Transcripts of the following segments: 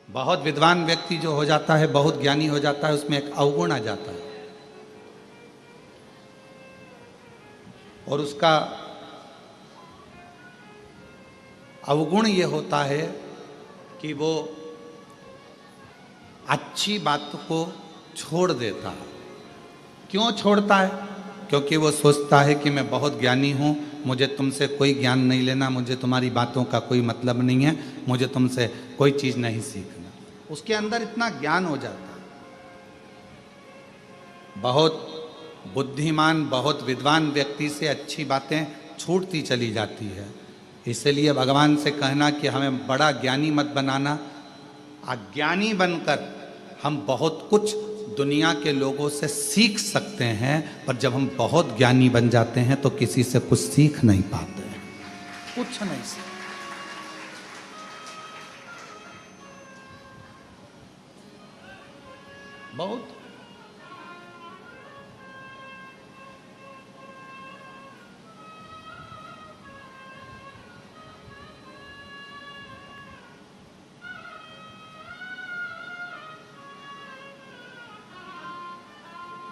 बहुत विद्वान व्यक्ति जो हो जाता है, बहुत ज्ञानी हो जाता है, उसमें एक अवगुण आ जाता है और उसका अवगुण ये होता है कि वो अच्छी बात को छोड़ देता है। क्यों छोड़ता है? क्योंकि वो सोचता है कि मैं बहुत ज्ञानी हूँ, मुझे तुमसे कोई ज्ञान नहीं लेना, मुझे तुम्हारी बातों का कोई मतलब नहीं है, मुझे तुमसे कोई चीज़ नहीं सीखना। उसके अंदर इतना ज्ञान हो जाता है। बहुत बुद्धिमान, बहुत विद्वान व्यक्ति से अच्छी बातें छूटती चली जाती है। इसलिए भगवान से कहना कि हमें बड़ा ज्ञानी मत बनाना, अज्ञानी बनकर हम बहुत कुछ दुनिया के लोगों से सीख सकते हैं, पर जब हम बहुत ज्ञानी बन जाते हैं तो किसी से कुछ सीख नहीं पाते हैं, कुछ नहीं सीख। बहुत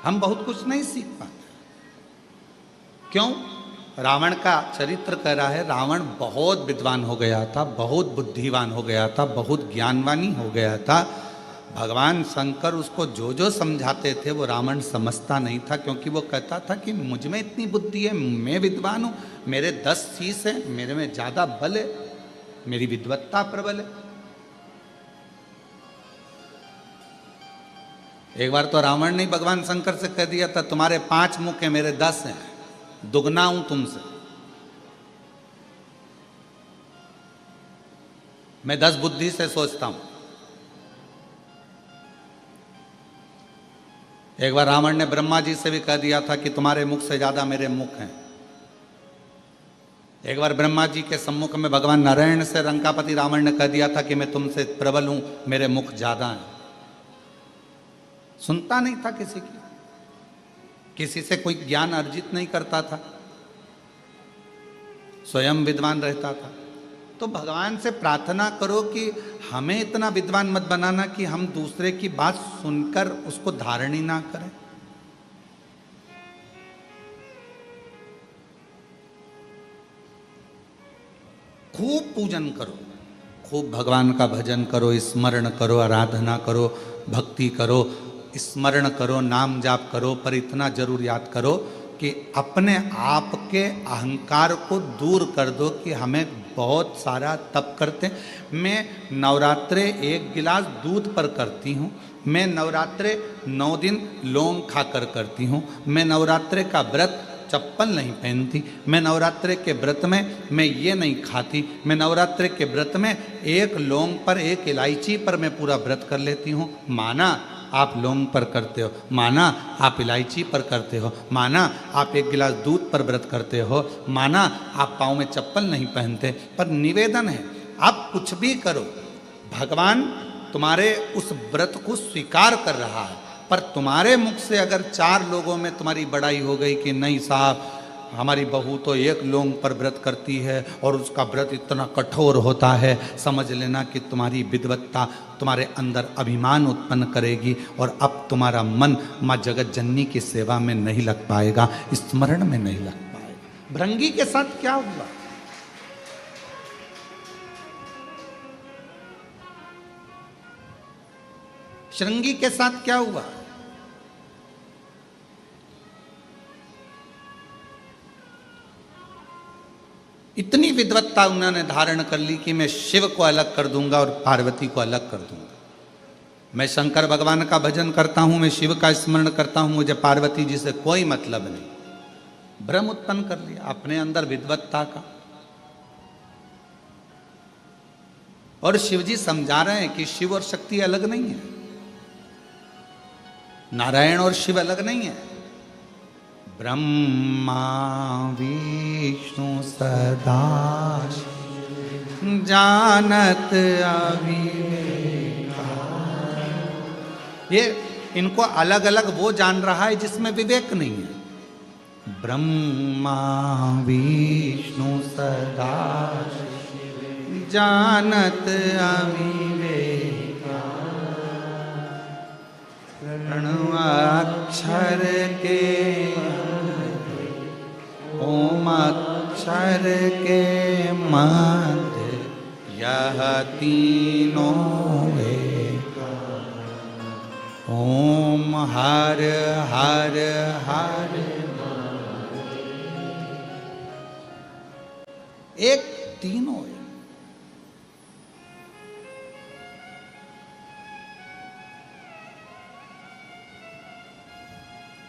हम बहुत कुछ नहीं सीख पाते। क्यों? रावण का चरित्र कह रहा है, रावण बहुत विद्वान हो गया था, बहुत बुद्धिवान हो गया था, बहुत ज्ञानवानी हो गया था। भगवान शंकर उसको जो जो समझाते थे वो रावण समझता नहीं था, क्योंकि वो कहता था कि मुझ में इतनी बुद्धि है, मैं विद्वान हूँ, मेरे 10 शीश हैं, मेरे में ज़्यादा बल है, मेरी विद्वत्ता प्रबल है। एक बार तो रावण ने भगवान शंकर से कह दिया था, तुम्हारे 5 मुख हैं, मेरे 10 हैं, दुगना हूं तुमसे, मैं 10 बुद्धि से सोचता हूं। एक बार रावण ने ब्रह्मा जी से भी कह दिया था कि तुम्हारे मुख से ज्यादा मेरे मुख हैं। एक बार ब्रह्मा जी के सम्मुख में भगवान नारायण से लंकापति रावण ने कह दिया था कि मैं तुमसे प्रबल हूं, मेरे मुख ज्यादा हैं। सुनता नहीं था किसी की, किसी से कोई ज्ञान अर्जित नहीं करता था, स्वयं विद्वान रहता था। तो भगवान से प्रार्थना करो कि हमें इतना विद्वान मत बनाना कि हम दूसरे की बात सुनकर उसको धारण ही ना करें। खूब पूजन करो, खूब भगवान का भजन करो, स्मरण करो, आराधना करो, भक्ति करो, स्मरण करो, नाम जाप करो, पर इतना जरूर याद करो कि अपने आप के अहंकार को दूर कर दो कि हमें बहुत सारा तप करते हैं। मैं नवरात्रे 1 गिलास दूध पर करती हूँ, मैं नवरात्रे 9 दिन लौंग खाकर करती हूँ, मैं नवरात्रे का व्रत चप्पल नहीं पहनती, मैं नवरात्रे के व्रत में मैं ये नहीं खाती, मैं नवरात्रे के व्रत में 1 लौंग पर 1 इलायची पर मैं पूरा व्रत कर लेती हूँ। माना आप लौंग पर करते हो, माना आप इलायची पर करते हो, माना आप 1 गिलास दूध पर व्रत करते हो, माना आप पाँव में चप्पल नहीं पहनते, पर निवेदन है आप कुछ भी करो, भगवान तुम्हारे उस व्रत को स्वीकार कर रहा है। पर तुम्हारे मुख से अगर 4 लोगों में तुम्हारी बड़ाई हो गई कि नहीं साहब, हमारी बहू तो 1 लौंग पर व्रत करती है और उसका व्रत इतना कठोर होता है, समझ लेना कि तुम्हारी विद्वत्ता तुम्हारे अंदर अभिमान उत्पन्न करेगी और अब तुम्हारा मन माँ जगत जननी की सेवा में नहीं लग पाएगा, स्मरण में नहीं लग पाएगा। भृंगी के साथ क्या हुआ? श्रृंगी के साथ क्या हुआ? इतनी विद्वत्ता उन्होंने धारण कर ली कि मैं शिव को अलग कर दूंगा और पार्वती को अलग कर दूंगा, मैं शंकर भगवान का भजन करता हूं, मैं शिव का स्मरण करता हूं, मुझे पार्वती जी से कोई मतलब नहीं। भ्रम उत्पन्न कर लिया अपने अंदर विद्वत्ता का। और शिव जी समझा रहे हैं कि शिव और शक्ति अलग नहीं है, नारायण और शिव अलग नहीं है। ब्रह्मा विष्णु सदा जानत अविवेका, ये इनको अलग अलग वो जान रहा है जिसमें विवेक नहीं है। ब्रह्मा विष्णु सदा जानत अविवेका, तीनों एक। ओम हर हर हर एक, तीनों एक।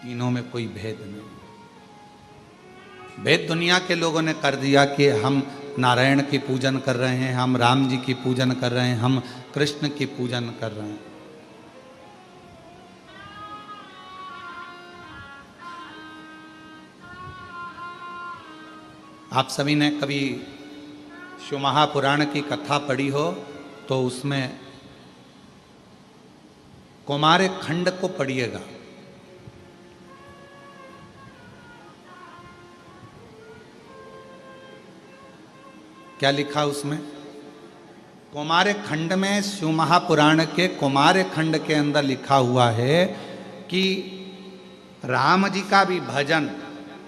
तीनों में कोई भेद नहीं। भेद दुनिया के लोगों ने कर दिया कि हम नारायण की पूजन कर रहे हैं, हम राम जी की पूजन कर रहे हैं, हम कृष्ण की पूजन कर रहे हैं। आप सभी ने कभी शिव महापुराण की कथा पढ़ी हो तो उसमें कौमार खंड को पढ़िएगा। क्या लिखा उसमें? कौमार खंड में, शिव महापुराण के कौमार खंड के अंदर लिखा हुआ है कि राम जी का भी भजन,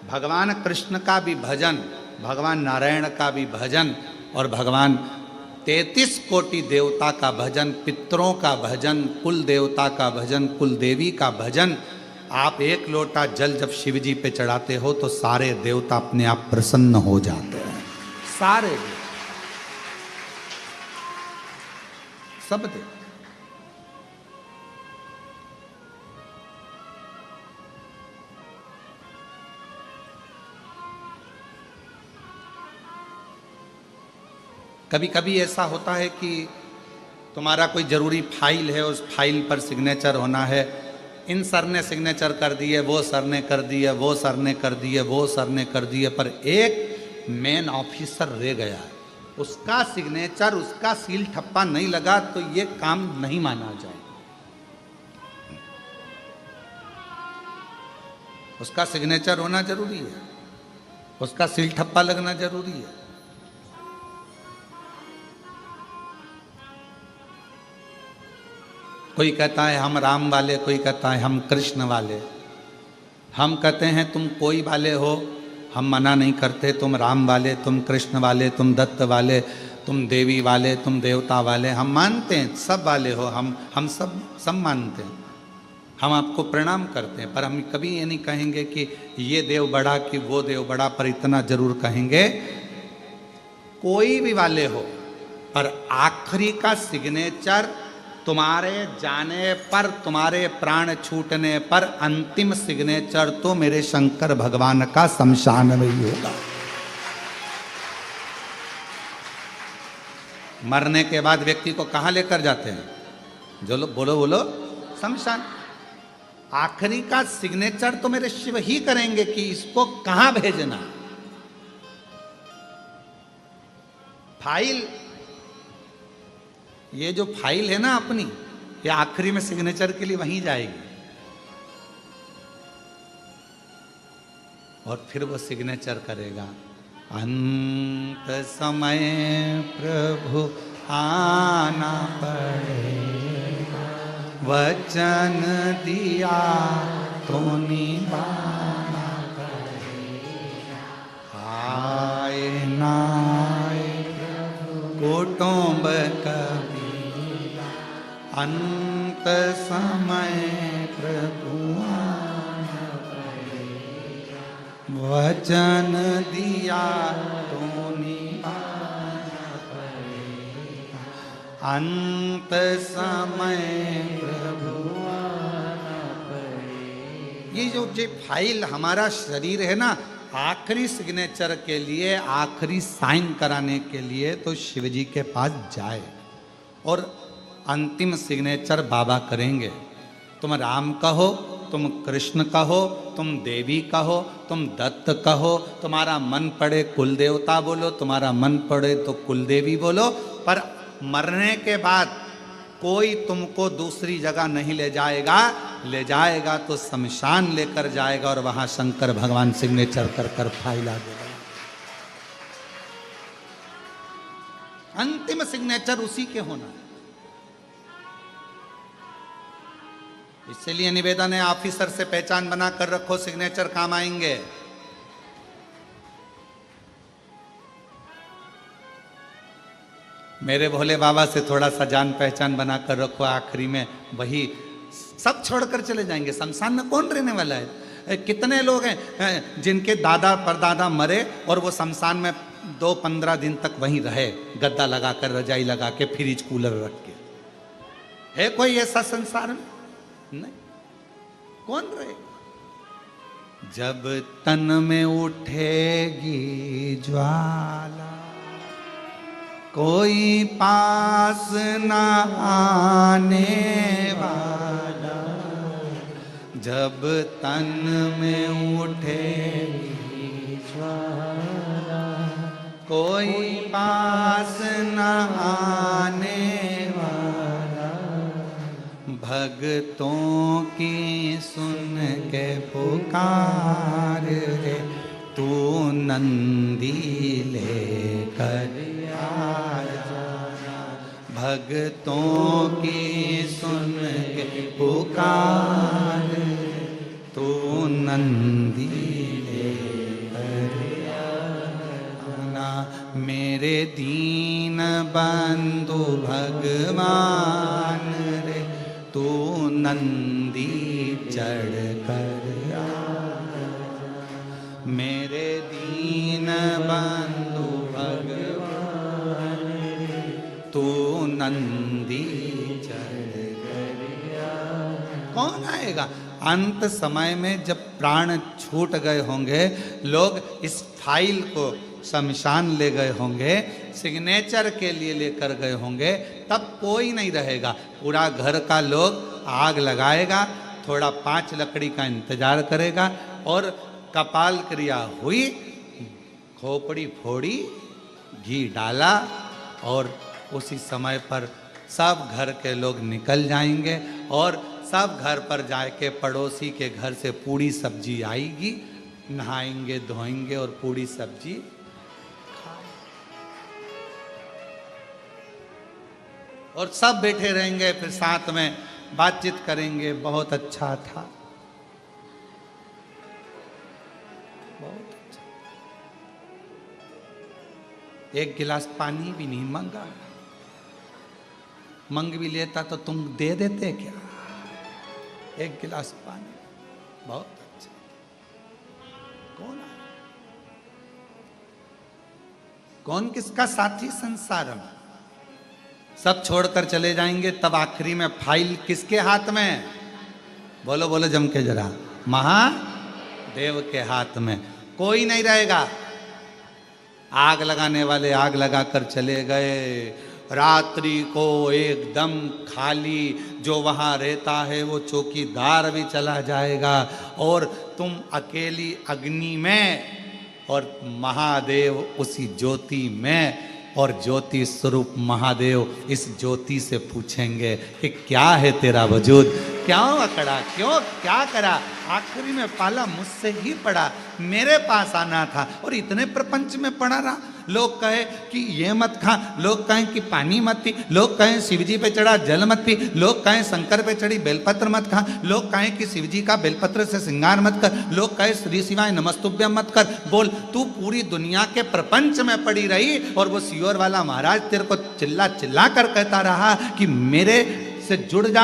भगवान कृष्ण का भी भजन, भगवान नारायण का भी भजन और भगवान 33 कोटि देवता का भजन, पितरों का भजन, कुल देवता का भजन, कुल देवी का भजन। आप एक लोटा जल जब शिव जी पे चढ़ाते हो तो सारे देवता अपने आप प्रसन्न हो जाते हैं। सारे सब देवता। कभी कभी ऐसा होता है कि तुम्हारा कोई ज़रूरी फाइल है, उस फाइल पर सिग्नेचर होना है, इन सर ने सिग्नेचर कर दिए, वो सर ने कर दिए, वो सर ने कर दिए, वो सर ने कर दिए, पर एक मेन ऑफिसर रह गया है, उसका सिग्नेचर, उसका सील ठप्पा नहीं लगा तो ये काम नहीं माना जाए। उसका सिग्नेचर होना जरूरी है, उसका सील ठप्पा लगना जरूरी है। कोई कहता है हम राम वाले, कोई कहता है हम कृष्ण वाले। हम कहते हैं तुम कोई वाले हो, हम मना नहीं करते, तुम राम वाले, तुम कृष्ण वाले, तुम दत्त वाले, तुम देवी वाले, तुम देवता वाले, हम मानते हैं सब वाले हो, हम सब मानते हैं, हम आपको प्रणाम करते हैं। पर हम कभी ये नहीं कहेंगे कि ये देव बड़ा कि वो देव बड़ा, पर इतना जरूर कहेंगे कोई भी वाले हो, पर आखिरी का सिग्नेचर तुम्हारे जाने पर, तुम्हारे प्राण छूटने पर अंतिम सिग्नेचर तो मेरे शंकर भगवान का शमशान में ही होगा। मरने के बाद व्यक्ति को कहां लेकर जाते हैं? जो लोग बोलो बोलो, शमशान। आखिरी का सिग्नेचर तो मेरे शिव ही करेंगे कि इसको कहां भेजना। फाइल, ये जो फाइल है ना अपनी, ये आखिरी में सिग्नेचर के लिए वहीं जाएगी और फिर वो सिग्नेचर करेगा। अंत समय प्रभु आना पड़ेगा, वचन दिया तो निभाना पड़ेगा। आए ना कुटुंब कबीरा, अंत समय प्रभु आना पड़ेगा, वचन दिया तो निभाना पड़ेगा। अंत समय प्रभु आना पड़ेगा। ये जो फाइल हमारा शरीर है ना, आखिरी सिग्नेचर के लिए, आखिरी साइन कराने के लिए तो शिव जी के पास जाए और अंतिम सिग्नेचर बाबा करेंगे। तुम राम कहो, तुम कृष्ण कहो, तुम देवी कहो, तुम दत्त कहो, तुम्हारा मन पड़े कुल देवता बोलो, तुम्हारा मन पड़े तो कुल देवी बोलो, पर मरने के बाद कोई तुमको दूसरी जगह नहीं ले जाएगा। ले जाएगा तो शमशान लेकर जाएगा और वहां शंकर भगवान सिग्नेचर कर कर फाइल आ देगा। अंतिम सिग्नेचर उसी के होना है। इसलिए निवेदन है, ऑफिसर से पहचान बना कर रखो, सिग्नेचर काम आएंगे। मेरे भोले बाबा से थोड़ा सा जान पहचान बना कर रखो, आखिरी में वही सब छोड़कर चले जाएंगे। शमशान में कौन रहने वाला है? कितने लोग हैं जिनके दादा परदादा मरे और वो शमशान में 2-15 दिन तक वहीं रहे, गद्दा लगा कर, रजाई लगा के, फ्रिज कूलर रख के। है कोई ऐसा संसार में? नहीं। कौन रहेगा? जब तन में उठेगी ज्वाला, कोई पास न आने वाला। जब तन में उठेगी ज्वाला, कोई पास न आने वाला। भक्तों की सुन के पुकार रे, तू नंदी लेकर आजा। भक्तों की सुन के पुकार, तू नंदी लेकर आना। मेरे दीन बंधु भगवान रे, तू नंदी चढ़ कर आजा। मेरे दीन बंधु भगवान रे, तू नंदी चढ़ कर आजा। कौन आएगा? अंत समय में जब प्राण छूट गए होंगे, लोग इस फाइल को शमशान ले गए होंगे, सिग्नेचर के लिए लेकर गए होंगे, तब कोई नहीं रहेगा। पूरा घर का लोग आग लगाएगा, थोड़ा 5 लकड़ी का इंतजार करेगा, और कपाल क्रिया हुई, खोपड़ी फोड़ी, घी डाला, और उसी समय पर सब घर के लोग निकल जाएंगे, और सब घर पर जाके पड़ोसी के घर से पूड़ी सब्जी आएगी, नहाएंगे धोएंगे और पूड़ी सब्जी और सब बैठे रहेंगे, फिर साथ में बातचीत करेंगे। बहुत अच्छा था, बहुत अच्छा। एक गिलास पानी भी नहीं मांगा, मंग भी लेता तो तुम दे देते क्या? एक गिलास पानी, बहुत अच्छा। कौन है? कौन किसका साथी संसार में? सब छोड़कर चले जाएंगे, तब आखिरी में फाइल किसके हाथ में? बोलो बोलो जम के जरा। महादेव के हाथ में। कोई नहीं रहेगा। आग लगाने वाले आग लगाकर चले गए, रात्रि को एकदम खाली। जो वहाँ रहता है वो चौकीदार भी चला जाएगा, और तुम अकेली अग्नि में, और महादेव उसी ज्योति में, और ज्योति स्वरूप महादेव इस ज्योति से पूछेंगे कि क्या है तेरा वजूद, क्यों अकड़ा, क्यों क्या करा? आखिरी में पाला मुझसे ही पड़ा, मेरे पास आना था, और इतने प्रपंच में पड़ा रहा। लोग कहे कि ये मत खा, लोग कहें कि पानी मत पी, लोग कहें शिवजी पे चढ़ा जल मत पी, लोग कहें शंकर पे चढ़ी बेलपत्र मत खा, लोग कहें कि शिवजी का बेलपत्र से श्रृंगार मत कर, लोग कहें श्री शिवाय नमस्तुभ्यम मत कर। बोल, तू पूरी दुनिया के प्रपंच में पड़ी रही, और वो सियोर वाला महाराज तेरे को चिल्ला चिल्ला कर कहता रहा कि मेरे से जुड़ जा,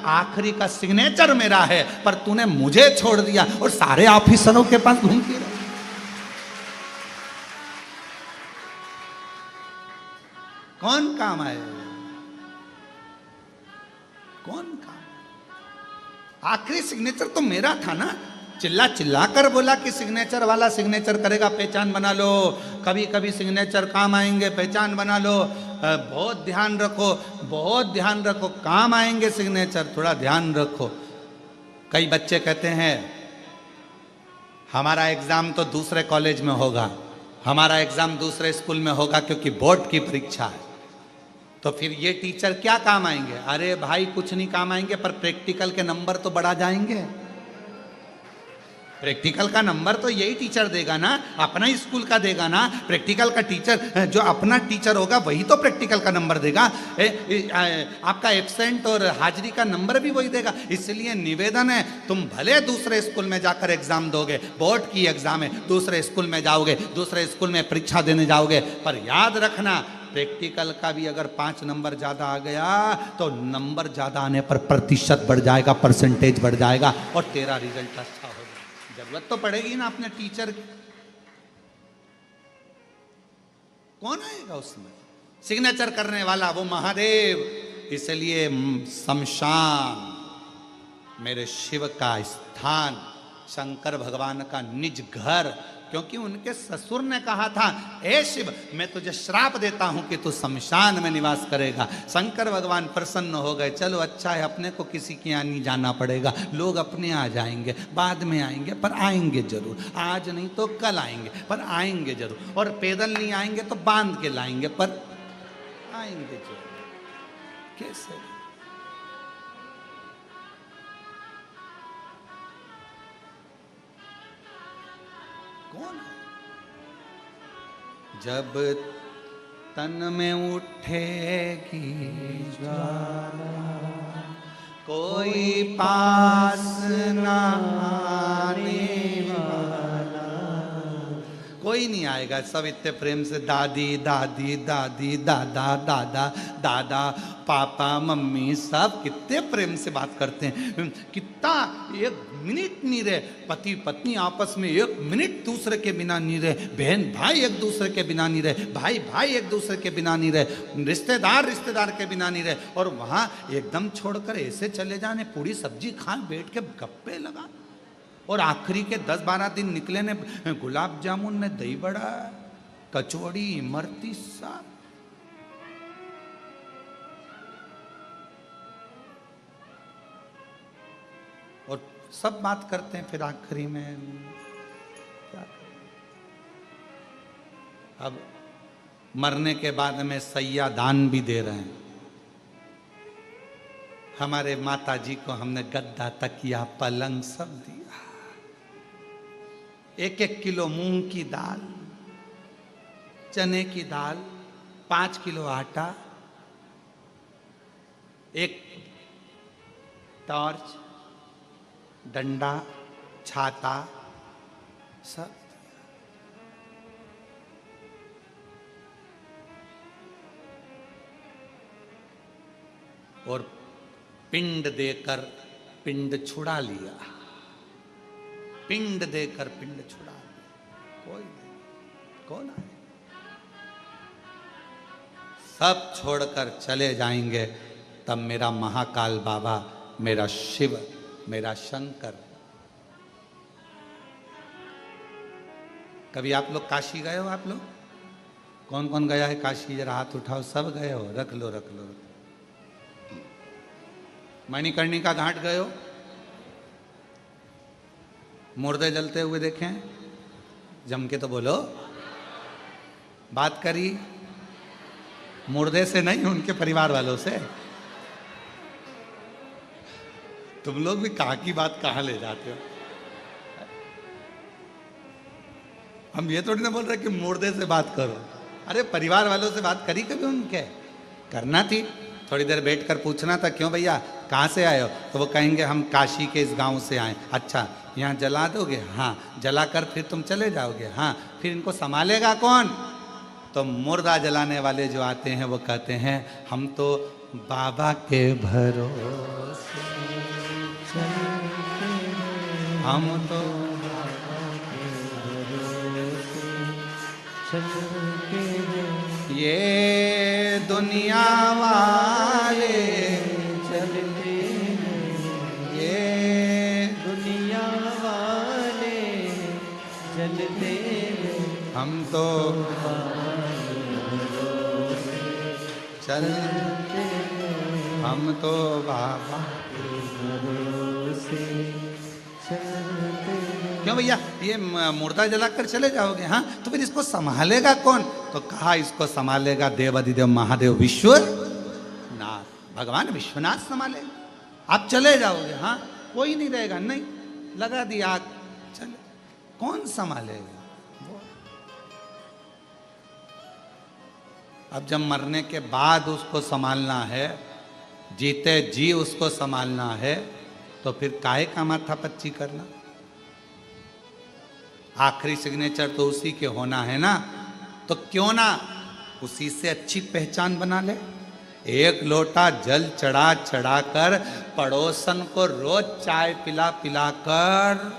आखिरी का सिग्नेचर मेरा है, पर तूने मुझे छोड़ दिया और सारे ऑफिसरों के पास घूमती रही। कौन काम आए? कौन काम? आखिरी सिग्नेचर तो मेरा था ना। चिल्ला चिल्ला कर बोला कि सिग्नेचर वाला सिग्नेचर करेगा, पहचान बना लो। कभी कभी सिग्नेचर काम आएंगे, पहचान बना लो। बहुत ध्यान रखो, बहुत ध्यान रखो, काम आएंगे सिग्नेचर, थोड़ा ध्यान रखो। कई बच्चे कहते हैं हमारा एग्जाम तो दूसरे कॉलेज में होगा, हमारा एग्जाम दूसरे स्कूल में होगा, क्योंकि बोर्ड की परीक्षा है। तो फिर ये टीचर क्या काम आएंगे? अरे भाई कुछ नहीं काम आएंगे, पर प्रैक्टिकल के नंबर तो बढ़ा जाएंगे। प्रैक्टिकल का नंबर तो यही टीचर देगा ना, अपना ही स्कूल का देगा ना। प्रैक्टिकल का टीचर, जो अपना टीचर होगा वही तो प्रैक्टिकल का नंबर देगा। आपका एब्सेंट और हाजिरी का नंबर भी वही देगा। इसलिए निवेदन है, तुम भले दूसरे स्कूल में जाकर एग्जाम दोगे, बोर्ड की एग्जाम है, दूसरे स्कूल में जाओगे, दूसरे स्कूल में परीक्षा देने जाओगे, पर याद रखना प्रैक्टिकल का भी अगर 5 नंबर ज्यादा आ गया तो नंबर ज्यादा आने पर प्रतिशत बढ़ जाएगा, परसेंटेज बढ़ जाएगा और तेरा रिजल्ट अच्छा होगा। जरूरत तो पड़ेगी ना अपने टीचर की। कौन आएगा उसमें? सिग्नेचर करने वाला वो महादेव। इसलिए शमशान मेरे शिव का स्थान, शंकर भगवान का निज घर, क्योंकि उनके ससुर ने कहा था, ए शिव मैं तुझे श्राप देता हूं कि तू शमशान में निवास करेगा। शंकर भगवान प्रसन्न हो गए, चलो अच्छा है, अपने को किसी के यहाँ नहीं जाना पड़ेगा, लोग अपने आ जाएंगे, बाद में आएंगे, पर आएंगे जरूर, आज नहीं तो कल आएंगे, पर आएंगे जरूर, और पैदल नहीं आएंगे तो बांध के लाएंगे, पर आएंगे जरूर। कैसे? कौन? जब तन में उठेगी ज्वाला, कोई पास ना आने वाला, कोई नहीं आएगा। सब इतने प्रेम से दादी दादी दादी, दादा दादा दादा, पापा मम्मी, सब कितने प्रेम से बात करते हैं। कितना, एक मिनट नहीं रहे, पति पत्नी आपस में एक मिनट दूसरे के बिना नहीं रहे, बहन भाई एक दूसरे के बिना नहीं रहे, भाई भाई एक दूसरे के बिना नहीं रहे, रिश्तेदार रिश्तेदार के बिना नहीं रहे, और वहाँ एकदम छोड़कर ऐसे चले जाने, पूरी सब्जी खा बैठ के गप्पे लगा, और आखिरी के 10-12 दिन निकले ने गुलाब जामुन ने, दही बड़ा, कचौड़ी, इमरती, सब। और सब बात करते हैं, फिर आखिरी में क्या करें? अब मरने के बाद में सैया दान भी दे रहे हैं। हमारे माता जी को हमने गद्दा, तकिया, पलंग सब दिया। 1-1 किलो मूंग की दाल, चने की दाल, 5 किलो आटा, एक टॉर्च, डंडा, छाता, सब। और पिंड देकर पिंड छुड़ा लिया, पिंड देकर पिंड छुड़ा लिया। कोई नहीं, कौन आए? सब छोड़कर चले जाएंगे, तब मेरा महाकाल बाबा, मेरा शिव, मेरा शंकर। कभी आप लोग काशी गए हो? आप लोग कौन कौन गया है काशी? जरा हाथ उठाओ। सब गए हो? रख लो रख लो। मणिकर्णिका घाट गए हो? मुर्दे जलते हुए देखे? जम के तो बोलो, बात करी। मुर्दे से नहीं, उनके परिवार वालों से। तुम लोग भी कहाँ की बात कहाँ ले जाते हो? हम ये थोड़ी ना बोल रहे कि मुर्दे से बात करो। अरे परिवार वालों से बात करी कभी? उनके करना थी, थोड़ी देर बैठकर पूछना था, क्यों भैया कहाँ से आए हो? तो वो कहेंगे हम काशी के इस गांव से आए। अच्छा, यहाँ जला दोगे? हाँ। जलाकर फिर तुम चले जाओगे? हाँ। फिर इनको संभालेगा कौन? तो मुर्दा जलाने वाले जो आते हैं वो कहते हैं हम तो बाबा के भरोसे, हम तो ये दुनिया वाले चलते, ये दुनिया वाले चलते, हम तो चलते, हम तो बाबा के भरोसे चलते। क्यों भैया ये मुर्दा जलाकर चले जाओगे? हाँ। तो फिर इसको संभालेगा कौन? तो कहा इसको संभालेगा देवाधिदेव महादेव विश्वनाथ, भगवान विश्वनाथ संभालेगा। आप चले जाओगे? हाँ। कोई नहीं रहेगा? नहीं। लगा दिया आग, चले। कौन संभालेगा? वो। अब जब मरने के बाद उसको संभालना है, जीते जी उसको संभालना है, तो फिर काहे का माथा पच्ची करना? आखिरी सिग्नेचर तो उसी के होना है ना, तो क्यों ना उसी से अच्छी पहचान बना ले। एक लोटा जल चढ़ा चढ़ा कर पड़ोसन को रोज चाय पिला पिला कर,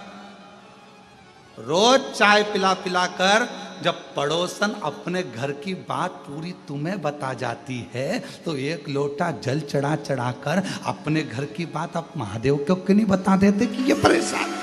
रोज चाय पिला पिला कर जब पड़ोसन अपने घर की बात पूरी तुम्हें बता जाती है, तो एक लोटा जल चढ़ा चढ़ा कर अपने घर की बात आप महादेव को क्यों नहीं बता देते कि ये परेशान है?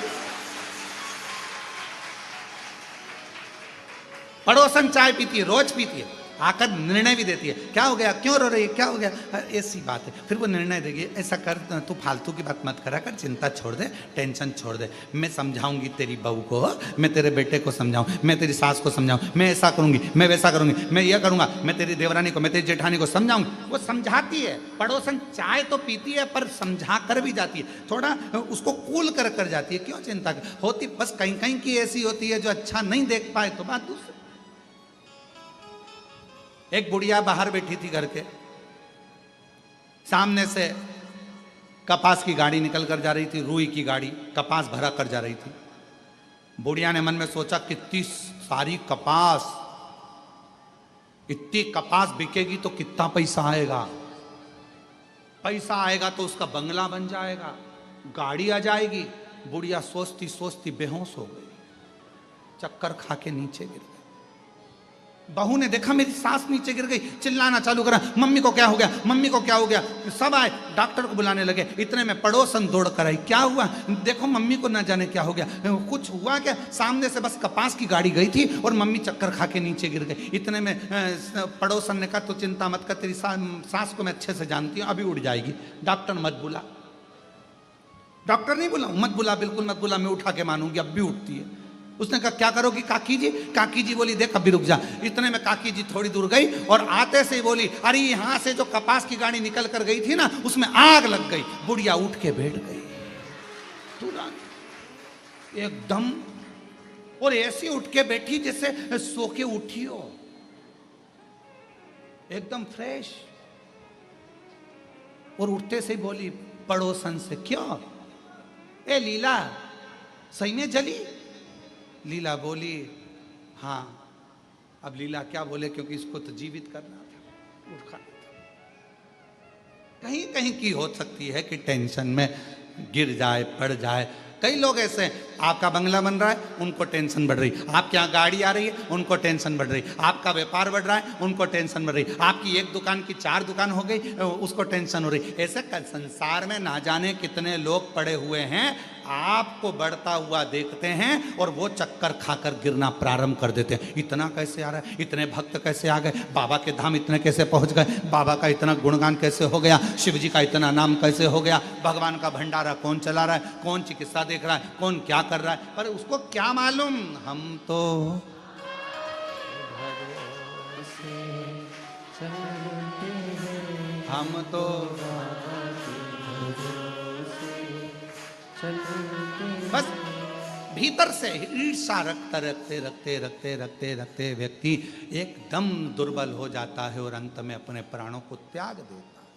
पड़ोसन चाय पीती है, रोज पीती है, आकर निर्णय भी देती है, क्या हो गया, क्यों रो रही है, क्या हो गया, ऐसी बात है। फिर वो निर्णय देगी, ऐसा कर, तू फालतू की बात मत करा कर, चिंता छोड़ दे, टेंशन छोड़ दे, मैं समझाऊंगी तेरी बहू को, मैं तेरे बेटे को समझाऊं, मैं तेरी सास को समझाऊं, मैं ऐसा करूंगी, मैं वैसा करूंगी, मैं ये करूंगा, मैं तेरी देवरानी को, मैं तेरी जेठानी को समझाऊंगी। वो समझाती है, पड़ोसन चाय तो पीती है पर समझा कर भी जाती है, थोड़ा उसको कूल कर कर जाती है। क्यों चिंता होती, बस कहीं कहीं की ऐसी होती है जो अच्छा नहीं देख पाए तो बात दूसरी। एक बुढ़िया बाहर बैठी थी घर के सामने से, कपास की गाड़ी निकल कर जा रही थी, रुई की गाड़ी कपास भरा कर जा रही थी। बुढ़िया ने मन में सोचा, कितनी सारी कपास, इतनी कपास बिकेगी तो कितना पैसा आएगा, पैसा आएगा तो उसका बंगला बन जाएगा, गाड़ी आ जाएगी। बुढ़िया सोचती सोचती बेहोश हो गई, चक्कर खा के नीचे गिर गई। बहू ने देखा मेरी सास नीचे गिर गई, चिल्लाना चालू करा, मम्मी को क्या हो गया, मम्मी को क्या हो गया। सब आए, डॉक्टर को बुलाने लगे। इतने में पड़ोसन दौड़ कर आई, क्या हुआ, देखो मम्मी को ना जाने क्या हो गया। कुछ हुआ क्या, सामने से बस कपास की गाड़ी गई थी और मम्मी चक्कर खा के नीचे गिर गई। इतने में पड़ोसन ने कहा, तो चिंता मत कर, तेरी सास को मैं अच्छे से जानती हूँ, अभी उड़ जाएगी, डॉक्टर मत बुला। डॉक्टर नहीं बुला, मत बुला, बिल्कुल मत बुला, मैं उठा के मानूंगी, अब भी उठती है। उसने कहा, क्या करोगी काकी जी? काकी जी बोली, देख अभी रुक जा। इतने में काकी जी थोड़ी दूर गई और आते से ही बोली, अरे यहां से जो कपास की गाड़ी निकल कर गई थी ना, उसमें आग लग गई। बुढ़िया उठ के बैठ गई तुरंत एकदम, और ऐसी उठ के बैठी जैसे सो के उठी हो, एकदम फ्रेश। और उठते से ही बोली पड़ोसन से, क्यों ए लीला, सही में जली? लीला बोली, हाँ। अब लीला क्या बोले, क्योंकि इसको तो जीवित करना था, उठ खाना था। कहीं कहीं की हो सकती है कि टेंशन में गिर जाए, पड़ जाए। कई लोग ऐसे हैं, आपका बंगला बन रहा है, उनको टेंशन बढ़ रही, आपके यहाँ गाड़ी आ रही है, उनको टेंशन बढ़ रही, आपका व्यापार बढ़ रहा है, उनको टेंशन बढ़ रही, आपकी एक दुकान की 4 दुकान हो गई, उसको टेंशन हो रही। ऐसे संसार में ना जाने कितने लोग पड़े हुए हैं, आपको बढ़ता हुआ देखते हैं और वो चक्कर खाकर गिरना प्रारंभ कर देते हैं। इतना कैसे आ रहा है, इतने भक्त कैसे आ गए, बाबा के धाम इतने कैसे पहुंच गए, बाबा का इतना गुणगान कैसे हो गया, शिव जी का इतना नाम कैसे हो गया, भगवान का भंडारा कौन चला रहा है, कौन चिकित्सा देख रहा है, कौन क्या कर रहा है, पर उसको क्या मालूम। हम तो बस भीतर से ईर्ष्या रखते रखते रखते रखते रखते रखते व्यक्ति एकदम दुर्बल हो जाता है और अंत में अपने प्राणों को त्याग देता है।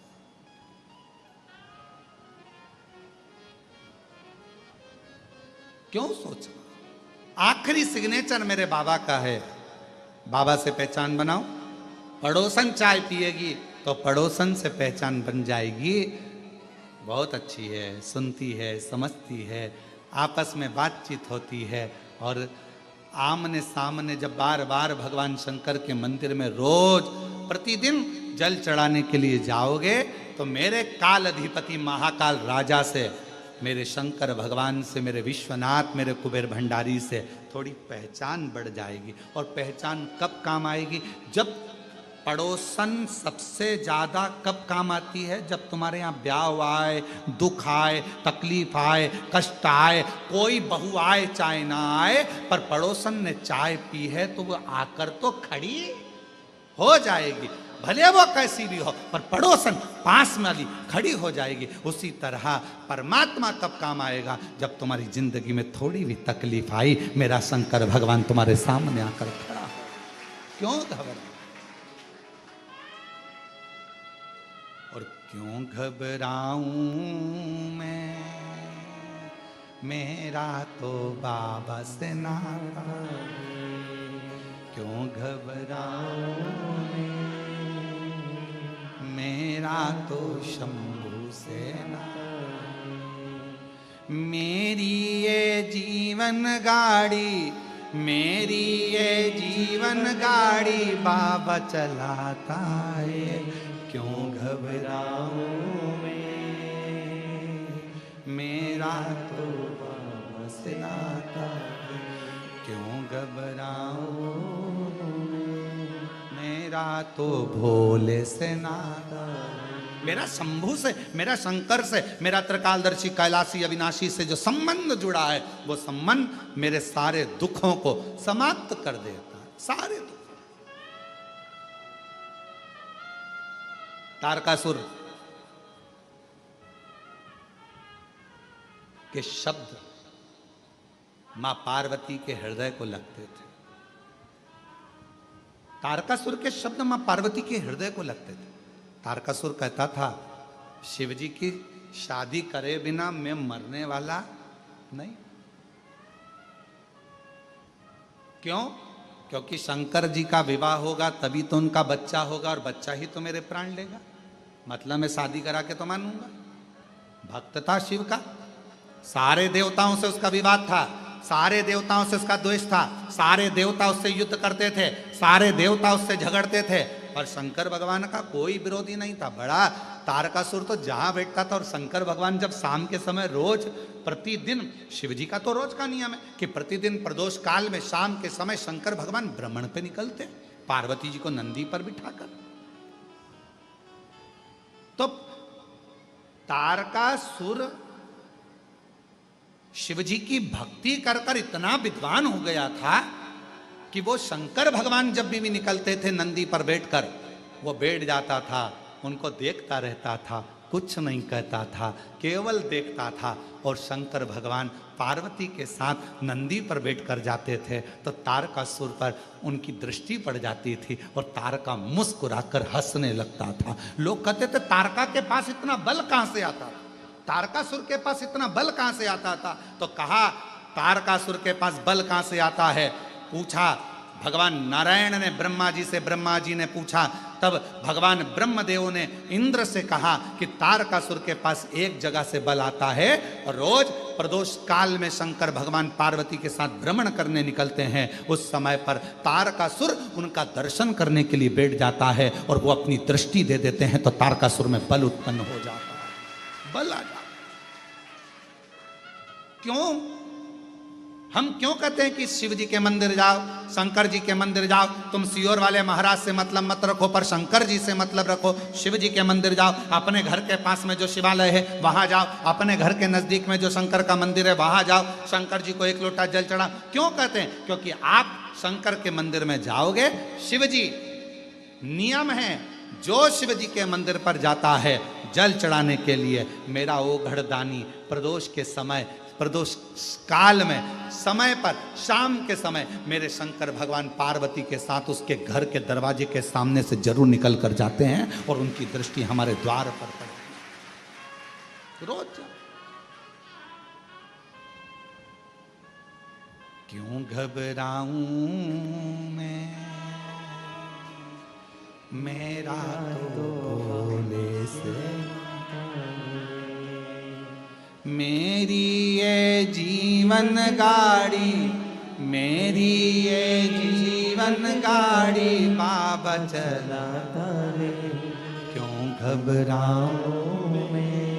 क्यों सोचा? आखिरी सिग्नेचर मेरे बाबा का है, बाबा से पहचान बनाओ। पड़ोसन चाय पिएगी तो पड़ोसन से पहचान बन जाएगी। बहुत अच्छी है, सुनती है, समझती है, आपस में बातचीत होती है, और आमने सामने जब बार बार भगवान शंकर के मंदिर में रोज प्रतिदिन जल चढ़ाने के लिए जाओगे तो मेरे काल अधिपति महाकाल राजा से, मेरे शंकर भगवान से, मेरे विश्वनाथ, मेरे कुबेर भंडारी से थोड़ी पहचान बढ़ जाएगी। और पहचान कब काम आएगी? जब पड़ोसन सबसे ज़्यादा कब काम आती है? जब तुम्हारे यहाँ ब्याह आए, दुख आए, तकलीफ आए, कष्ट आए, कोई बहू आए चाहे ना आए, पर पड़ोसन ने चाय पी है तो वो आकर तो खड़ी हो जाएगी, भले वो कैसी भी हो, पर पड़ोसन पास में वाली खड़ी हो जाएगी। उसी तरह परमात्मा कब काम आएगा? जब तुम्हारी जिंदगी में थोड़ी भी तकलीफ आई, मेरा शंकर भगवान तुम्हारे सामने आकर खड़ा हो। क्यों घबरा? और क्यों घबराऊं मैं, मेरा तो बाबा से नाता। क्यों घबराऊं मैं, मेरा तो शंभू से नाता, मेरी ये जीवन गाड़ी, मेरी ये जीवन गाड़ी बाबा चलाता है, क्यों घबराऊं मैं, मेरा तो बाबा से नाता है, क्यों घबराऊं मेरा तो भोले से नाता, मेरा शंभू से, मेरा शंकर से, मेरा त्रिकालदर्शी कैलाशी अविनाशी से जो संबंध जुड़ा है, वो संबंध मेरे सारे दुखों को समाप्त कर देता है, सारे दुख। तारकासुर के शब्द मां पार्वती के हृदय को लगते थे। तारकासुर के शब्द मां पार्वती के हृदय को लगते थे। तारकासुर कहता था, शिव जी की शादी करे बिना मैं मरने वाला नहीं। क्यों? क्योंकि शंकर जी का विवाह होगा तभी तो उनका बच्चा होगा, और बच्चा ही तो मेरे प्राण लेगा, मतलब मैं शादी करा के तो मानूंगा। भक्त था शिव का, सारे देवताओं से उसका विवाद था, सारे देवताओं से उसका द्वेष था, सारे देवता उससे युद्ध करते थे, सारे देवता उससे झगड़ते थे, और शंकर भगवान का कोई विरोधी नहीं था। बड़ा तारकासुर तो जहां बैठता था, और शंकर भगवान जब शाम के समय रोज प्रतिदिन, शिव जी का तो रोज का नियम है कि प्रतिदिन प्रदोष काल में शाम के समय शंकर भगवान भ्रमण पे निकलते, पार्वती जी को नंदी पर बिठाकर। तो तारकासुर शिव जी की भक्ति कर कर इतना विद्वान हो गया था कि वो शंकर भगवान जब भी निकलते थे नंदी पर बैठकर, वो बैठ जाता था, उनको देखता रहता था, कुछ नहीं कहता था, केवल देखता था। और शंकर भगवान पार्वती के साथ नंदी पर बैठकर जाते थे तो तारकासुर पर उनकी दृष्टि पड़ जाती थी, और तारका मुस्कुराकर हंसने लगता था। लोग कहते थे तारका के पास इतना बल कहां से आता था, तारकासुर के पास इतना बल कहां से आता था? तो कहा तारकासुर के पास बल कहां से आता है? पूछा भगवान नारायण ने ब्रह्मा जी से, ब्रह्मा जी ने पूछा, तब भगवान ब्रह्मदेव ने इंद्र से कहा कि तारकासुर के पास एक जगह से बल आता है, और रोज प्रदोष काल में शंकर भगवान पार्वती के साथ भ्रमण करने निकलते हैं, उस समय पर तारकासुर उनका दर्शन करने के लिए बैठ जाता है, और वो अपनी दृष्टि दे देते हैं, तो तारकासुर में बल उत्पन्न हो जाता है, बल आ जाता। क्यों? हम क्यों कहते हैं कि शिव जी के मंदिर जाओ, शंकर जी के मंदिर जाओ? तुम सियोर वाले महाराज से मतलब मत रखो, पर शंकर जी से मतलब रखो। शिव जी के मंदिर जाओ, अपने घर के पास में जो शिवालय है वहां जाओ, अपने घर के नजदीक में जो शंकर का मंदिर है वहां जाओ, शंकर जी को एक लोटा जल चढ़ाओ। क्यों कहते हैं? क्योंकि आप शंकर के मंदिर में जाओगे, शिव जी, नियम है, जो शिव जी के मंदिर पर जाता है जल चढ़ाने के लिए, मेरा ओ घड़दानी प्रदोष के समय, प्रदोष काल में समय पर शाम के समय मेरे शंकर भगवान पार्वती के साथ उसके घर के दरवाजे के सामने से जरूर निकल कर जाते हैं, और उनकी दृष्टि हमारे द्वार पर पड़ती है रोज। क्यों घबराऊं मैं, मेरा तो भोले से, मेरी ये जीवन गाड़ी, मेरी ये जीवन गाड़ी बाबा चलाता है, क्यों घबराऊं मैं,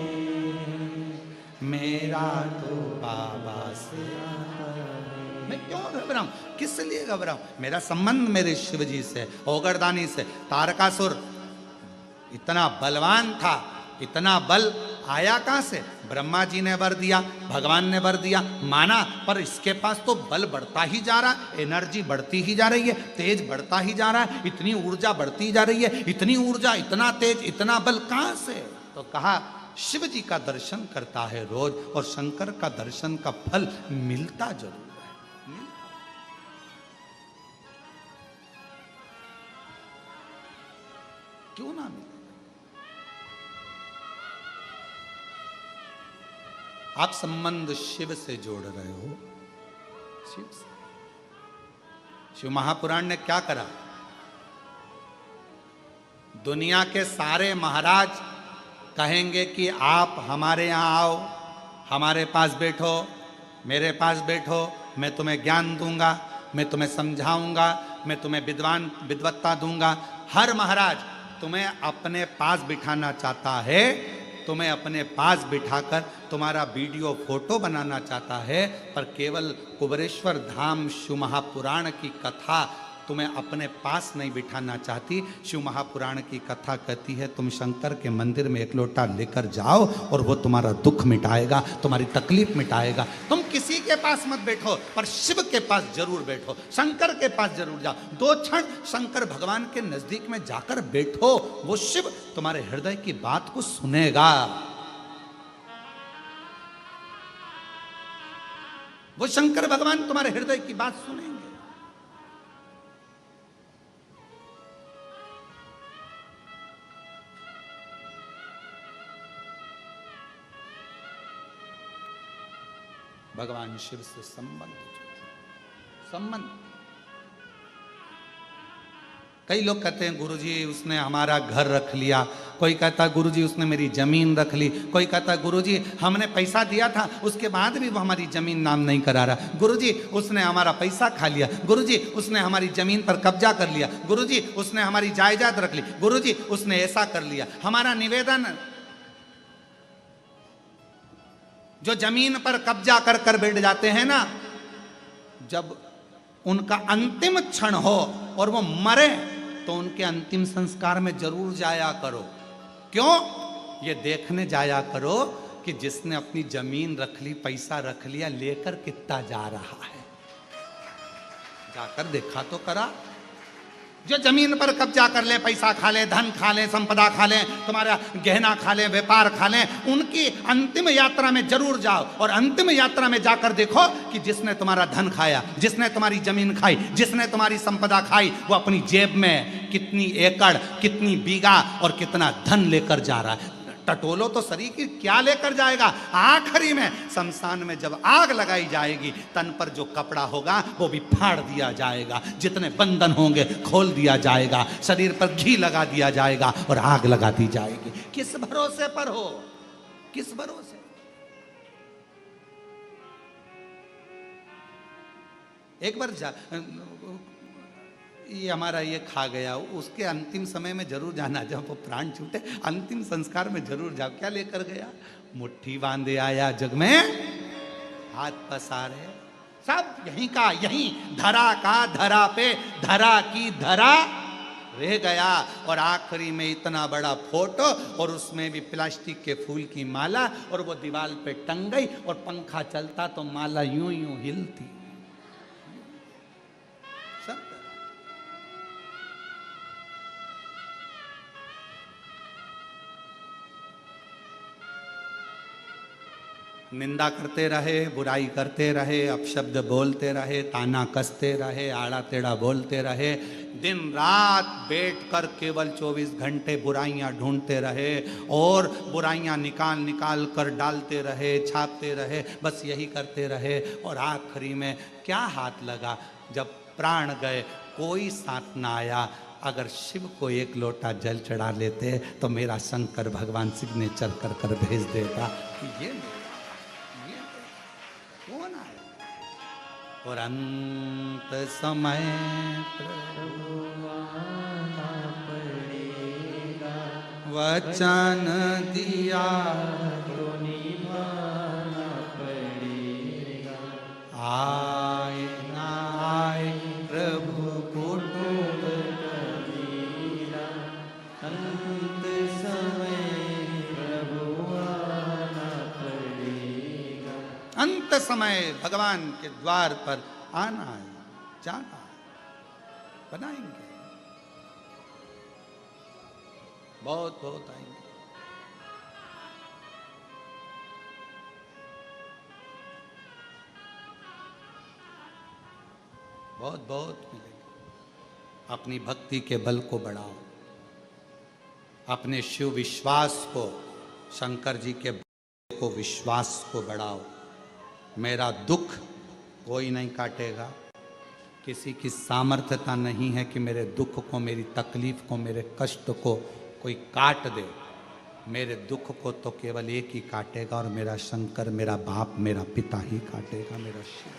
मेरा तो बाबा से आता है। मैं क्यों घबराऊं? किस लिए घबराऊं? मेरा संबंध मेरे शिव जी से, ओगरदानी से। तारकासुर इतना बलवान था, इतना बल आया कहां से? ब्रह्मा जी ने वर दिया, भगवान ने वर दिया, माना, पर इसके पास तो बल बढ़ता ही जा रहा है, एनर्जी बढ़ती ही जा रही है, तेज बढ़ता ही जा रहा है, इतनी ऊर्जा बढ़ती जा रही है, इतनी ऊर्जा, इतना तेज, इतना बल कहां से? तो कहा शिव जी का दर्शन करता है रोज, और शंकर का दर्शन का फल मिलता जरूर है, मिलता। क्यों ना मिले? आप संबंध शिव से जोड़ रहे हो, शिव से। शिव महापुराण ने क्या करा? दुनिया के सारे महाराज कहेंगे कि आप हमारे यहाँ आओ, हमारे पास बैठो, मेरे पास बैठो, मैं तुम्हें ज्ञान दूंगा, मैं तुम्हें समझाऊंगा, मैं तुम्हें विद्वत्ता दूंगा। हर महाराज तुम्हें अपने पास बिठाना चाहता है, तुम्हें अपने पास बिठाकर तुम्हारा वीडियो फोटो बनाना चाहता है, पर केवल कुबेरेश्वर धाम शिव महापुराण की कथा तुम्हें अपने पास नहीं बिठाना चाहती। शिव महापुराण की कथा कहती है तुम शंकर के मंदिर में एक लोटा लेकर जाओ और वो तुम्हारा दुख मिटाएगा, तुम्हारी तकलीफ मिटाएगा। तुम किसी के पास मत बैठो, पर शिव के पास जरूर बैठो, शंकर के पास जरूर जाओ। 2 क्षण शंकर भगवान के नजदीक में जाकर बैठो, वो शिव तुम्हारे हृदय की बात को सुनेगा। वो शंकर भगवान तुम्हारे हृदय की बात सुनेंगे। भगवान शिव से संबंध। कई लोग कहते हैं गुरुजी उसने हमारा घर रख लिया, कोई कहता है गुरुजी उसने मेरी जमीन रख ली, कोई कहता है गुरुजी हमने पैसा दिया था उसके बाद भी वो हमारी जमीन नाम नहीं करा रहा, गुरुजी उसने हमारा पैसा खा लिया, गुरुजी उसने हमारी जमीन पर कब्जा कर लिया, गुरुजी उसने हमारी जायदाद रख ली, गुरुजी उसने ऐसा कर लिया। हमारा निवेदन, जो जमीन पर कब्जा कर कर बैठ जाते हैं ना, जब उनका अंतिम क्षण हो और वो मरे तो उनके अंतिम संस्कार में जरूर जाया करो। क्यों? ये देखने जाया करो कि जिसने अपनी जमीन रख ली, पैसा रख लिया, लेकर कितना जा रहा है। जाकर देखा तो करा। जो जमीन पर कब्जा कर ले, पैसा खा ले, धन खा ले, संपदा खा ले, तुम्हारा गहना खा ले, व्यापार खा ले, उनकी अंतिम यात्रा में जरूर जाओ और अंतिम यात्रा में जाकर देखो कि जिसने तुम्हारा धन खाया, जिसने तुम्हारी जमीन खाई, जिसने तुम्हारी संपदा खाई, वो अपनी जेब में कितनी एकड़, कितनी बीघा और कितना धन लेकर जा रहा है। टटोलो तो शरीर की क्या लेकर जाएगा। आखिरी में शमशान में जब आग लगाई जाएगी, तन पर जो कपड़ा होगा वो भी फाड़ दिया जाएगा, जितने बंधन होंगे खोल दिया जाएगा, शरीर पर घी लगा दिया जाएगा और आग लगा दी जाएगी। किस भरोसे पर हो? किस भरोसे? एक बार ये हमारा ये खा गया, उसके अंतिम समय में जरूर जाना, जब वो प्राण छूटे अंतिम संस्कार में जरूर जाओ। क्या लेकर गया? मुट्ठी बांधे आया जग में हाथ पसारे, सब यहीं का यहीं, धरा का धरा पे, धरा की धरा रह गया। और आखिरी में इतना बड़ा फोटो और उसमें भी प्लास्टिक के फूल की माला, और वो दीवार पे टंग गई और पंखा चलता तो माला यूं यूं हिलती। निंदा करते रहे, बुराई करते रहे, अपशब्द बोलते रहे, ताना कसते रहे, आड़ा टेढ़ा बोलते रहे, दिन रात बैठकर केवल 24 घंटे बुराइयां ढूंढते रहे और बुराइयां निकाल निकाल कर डालते रहे, छापते रहे, बस यही करते रहे। और आखिरी में क्या हाथ लगा? जब प्राण गए कोई साथ ना आया। अगर शिव को एक लोटा जल चढ़ा लेते तो मेरा शंकर भगवान सिग्नेचर कर कर भेज देता कि ये कौन आया। और अंत समय प्रभु आना पड़ेगा, वचन दिया तो निभाना पड़ेगा। आए ना आए प्रभु कुटुंब कबीरा, अंत समय प्रभु आना पड़ेगा। अंत समय भगवान के द्वार पर आना है, जाना है, बनाएंगे, बहुत बहुत आएंगे। बहुत बहुत मिलेगा। अपनी भक्ति के बल को बढ़ाओ, अपने शिव विश्वास को, शंकर जी के को विश्वास को बढ़ाओ। मेरा दुख कोई नहीं काटेगा, किसी की सामर्थ्यता नहीं है कि मेरे दुख को, मेरी तकलीफ को, मेरे कष्ट को कोई काट दे। मेरे दुख को तो केवल एक ही काटेगा, और मेरा शंकर, मेरा बाप, मेरा पिता ही काटेगा, मेरा शिव।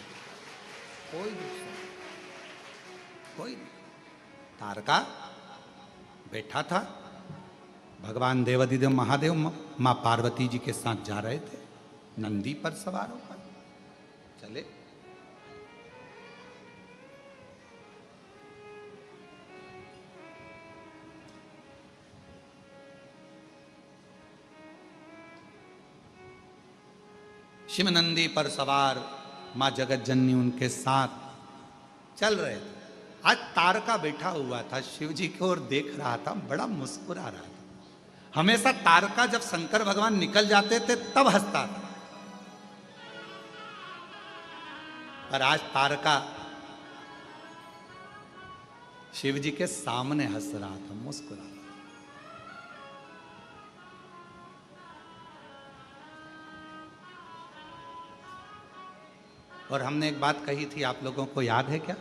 कोई दूसरा, कोई नहीं। तारका बैठा था, भगवान देवाधिदेव महादेव माँ पार्वती जी के साथ जा रहे थे, नंदी पर सवार होकर चले। शिव नंदी पर सवार, माँ जगत जननी उनके साथ चल रहे थे। आज तारका बैठा हुआ था, शिव जी की ओर देख रहा था, बड़ा मुस्कुरा रहा था। हमेशा तारका जब शंकर भगवान निकल जाते थे तब हंसता था, पर आज तारका शिव जी के सामने हंस रहा था, मुस्कुरा रहा था। और हमने एक बात कही थी, आप लोगों को याद है क्या?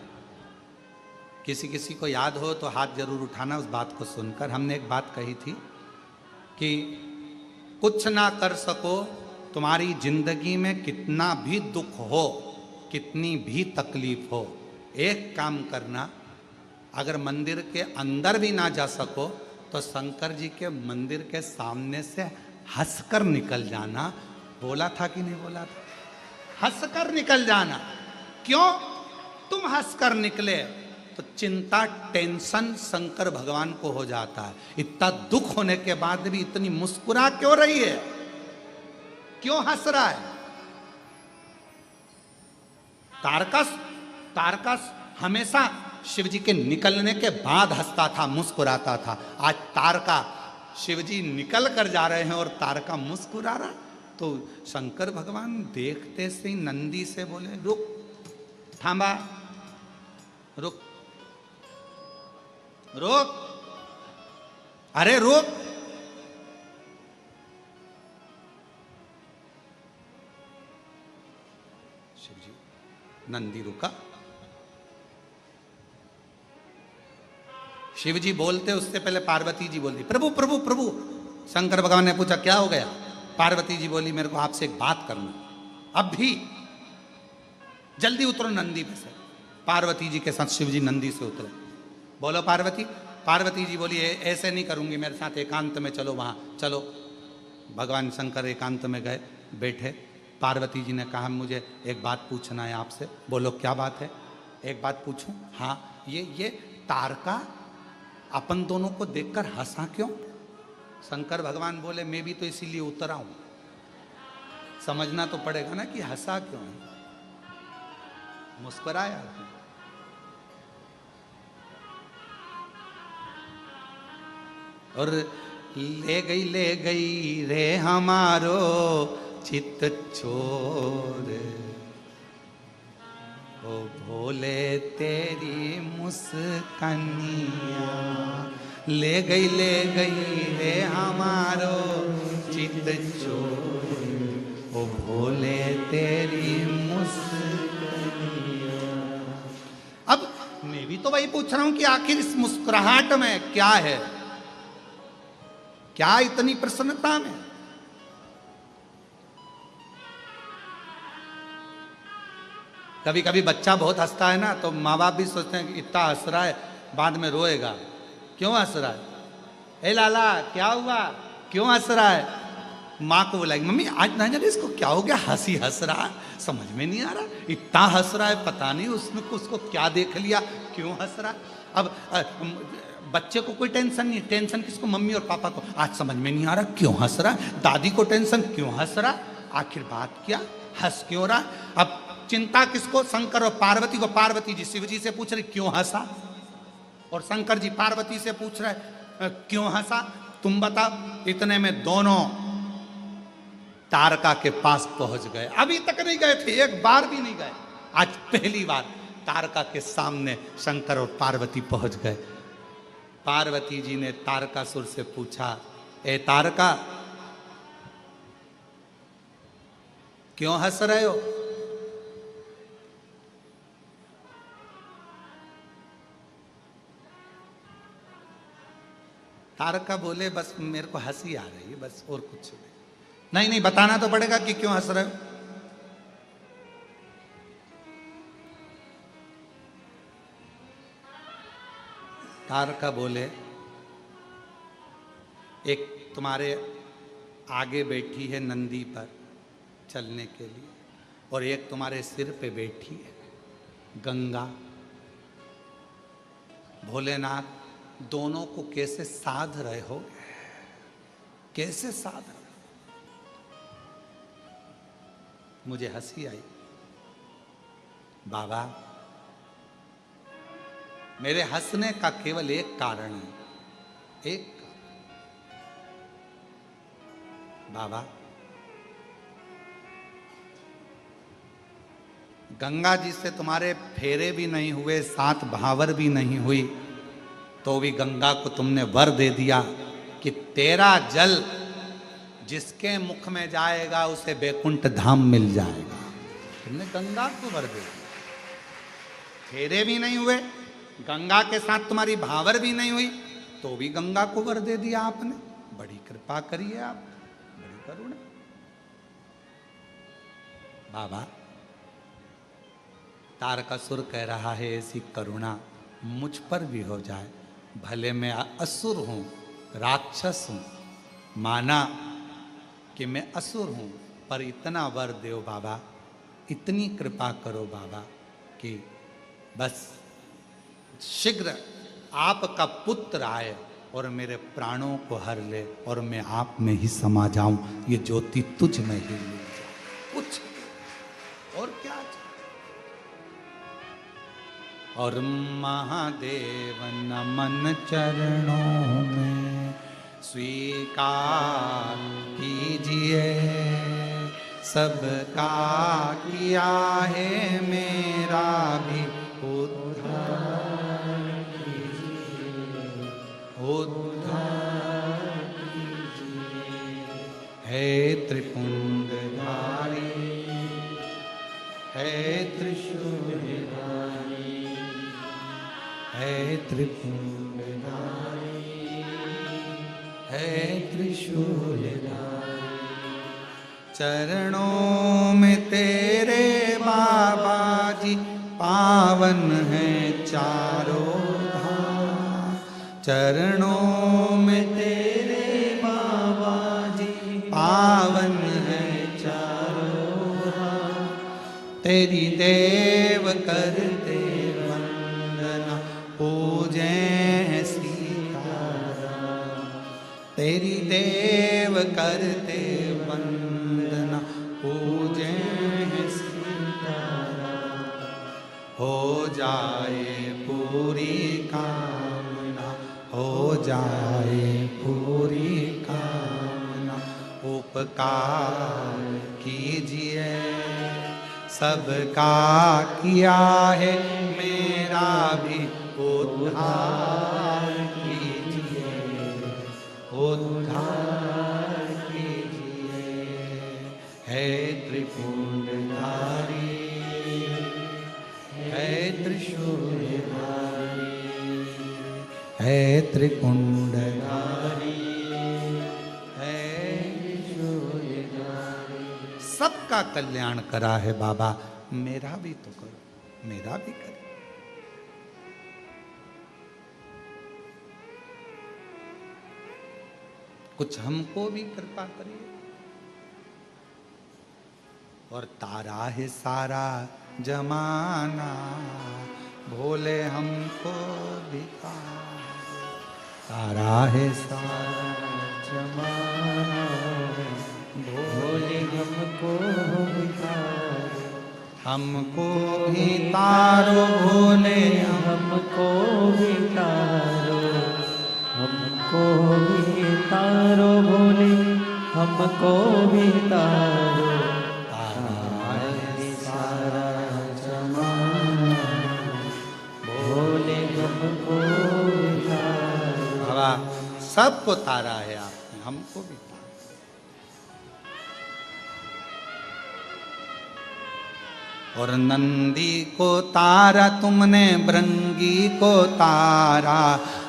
किसी किसी को याद हो तो हाथ जरूर उठाना उस बात को सुनकर। हमने एक बात कही थी कि कुछ ना कर सको, तुम्हारी जिंदगी में कितना भी दुख हो, कितनी भी तकलीफ हो, एक काम करना, अगर मंदिर के अंदर भी ना जा सको तो शंकर जी के मंदिर के सामने से हंसकर निकल जाना। बोला था कि नहीं बोला था? हंसकर निकल जाना। क्यों? तुम हंसकर निकले तो चिंता, टेंशन शंकर भगवान को हो जाता है। इतना दुख होने के बाद भी इतनी मुस्कुरा क्यों रही है? क्यों हंस रहा है? तारकस हमेशा शिव जी के निकलने के बाद हंसता था, मुस्कुराता था। आज तारका, शिव जी निकल कर जा रहे हैं और तारका मुस्कुरा रहा। तो शंकर भगवान देखते से ही नंदी से बोले, रुक, थांबा, रुक, रुक, अरे रुक। शिव जी, नंदी रुका। शिव जी बोलते उससे पहले पार्वती जी बोलती, प्रभु प्रभु प्रभु। शंकर भगवान ने पूछा, क्या हो गया? पार्वती जी बोली, मेरे को आपसे एक बात करना, अब भी जल्दी उतरो नंदी पे से। पार्वती जी के साथ शिव जी नंदी से उतरे। बोलो पार्वती। पार्वती जी बोली, ऐसे नहीं करूंगी, मेरे साथ एकांत में चलो, वहां चलो। भगवान शंकर एकांत में गए, बैठे। पार्वती जी ने कहा, मुझे एक बात पूछना है आपसे। बोलो क्या बात है? एक बात पूछूं? हाँ। ये तारका अपन दोनों को देखकर हंसा क्यों? शंकर भगवान बोले, मैं भी तो इसीलिए उतरा हूं, समझना तो पड़ेगा ना कि हंसा क्यों है, मुस्कुराया क्यों। और ले गई रे हमारो चित चोर, ओ भोले तेरी मुस्कानिया। ले गई रे हमारो चित चोर, ओ भोले तेरी मुस्कानिया। अब मैं भी तो वही पूछ रहा हूं कि आखिर इस मुस्कुराहट में क्या है? क्या इतनी प्रसन्नता में? कभी कभी बच्चा बहुत हंसता है ना, तो माँ बाप भी सोचते हैं कि इतना हंस रहा है, बाद में रोएगा, क्यों हंस रहा है? ए लाला क्या हुआ, क्यों हंस रहा है? माँ को बुलाएगी, मम्मी आज ना जाने इसको क्या हो गया, हंस रहा है, समझ में नहीं आ रहा, इतना हंस रहा है, पता नहीं उसको क्या देख लिया, क्यों हंस रहा है। अब बच्चे को कोई टेंशन नहीं, टेंशन किसको? मम्मी और पापा को। आज समझ में नहीं आ रहा क्यों हंस रहा है, दादी को टेंशन, क्यों हंस रहा, आखिर बात क्या, हंस क्यों रहा। अब चिंता किसको? शंकर और पार्वती को। पार्वती जी शिव जी से पूछ रही क्यों हंसा, और शंकर जी पार्वती से पूछ रहे क्यों हंसा, तुम बताओ। इतने में दोनों तारका के पास पहुंच गए। अभी तक नहीं गए थे, एक बार भी नहीं गए, आज पहली बार तारका के सामने शंकर और पार्वती पहुंच गए। पार्वती जी ने तारकासुर से पूछा, ए तारका क्यों हंस रहे हो? तारका बोले बस मेरे को हंसी आ रही है, बस और कुछ नहीं। नहीं बताना तो पड़ेगा कि क्यों हंस रहे हो। तारका बोले एक तुम्हारे आगे बैठी है नंदी पर चलने के लिए, और एक तुम्हारे सिर पे बैठी है गंगा। भोलेनाथ दोनों को कैसे साध रहे हो, कैसे साध रहे हो? मुझे हंसी आई। बाबा मेरे हंसने का केवल एक कारण है, एक बाबा गंगा जी से तुम्हारे फेरे भी नहीं हुए, 7 भावर भी नहीं हुई, तो भी गंगा को तुमने वर दे दिया कि तेरा जल जिसके मुख में जाएगा उसे बैकुंठ धाम मिल जाएगा। तुमने गंगा को वर दे दिया। फेरे भी नहीं हुए, गंगा के साथ तुम्हारी भावर भी नहीं हुई, तो भी गंगा को वर दे दिया आपने। बड़ी कृपा करिए आप, बड़ी करुणा। बाबा तारकासुर कह रहा है ऐसी करुणा मुझ पर भी हो जाए। भले मैं असुर हूं, राक्षस हूं, माना कि मैं असुर हूं, पर इतना वर दो बाबा, इतनी कृपा करो बाबा कि बस शीघ्र आपका पुत्र आए और मेरे प्राणों को हर ले और मैं आप में ही समा जाऊं, ये ज्योति तुझ में ही मिल जाए। कुछ और क्या चाहिए? और महादेव नमन चरणों में स्वीकार कीजिए, सबका किया है मेरा भी उद्धार कीजिए, उद्धार कीजिए। हे त्रिपुंडधारी, हे त्रिशूलधारी, हे त्रिपुंडधारी, हे त्रिशूलधारी। चरणों में तेरे बाबा जी पावन है चारों धाम। चरणों में तेरे बाबा जी पावन है चारों धाम। तेरी देव करते वंदना पूजे सीताराम। तेरी देव करते वंदना पूजे सीताराम। हो जाए पूरी कामना, हो जाए पूरी कामना। उपकार कीजिए, सबका किया है मेरा भी उद्धार कीजिए, उद्धार कीजिए। हे त्रिपुंडधारी, हे त्रिशूलधारी, हे त्रिपुंडधारी, हे त्रिशूलधारी। सबका कल्याण करा है बाबा, मेरा भी तो करो, मेरा भी करो। कुछ हमको भी कृपा करिए। और तारा है सारा जमाना, भोले हमको भी तारा है सारा जमाना, भोले हमको भी तारो। हमको भी तारो भोले, हमको भी तारो। हमको भी तारो भोले, हमको भी तारो। तारा है सारा जमाना, भोले हमको भी तारो। बाबा सबको तारा है आपने, हमको भी तारा। और नंदी को तारा तुमने, भृंगी को तारा,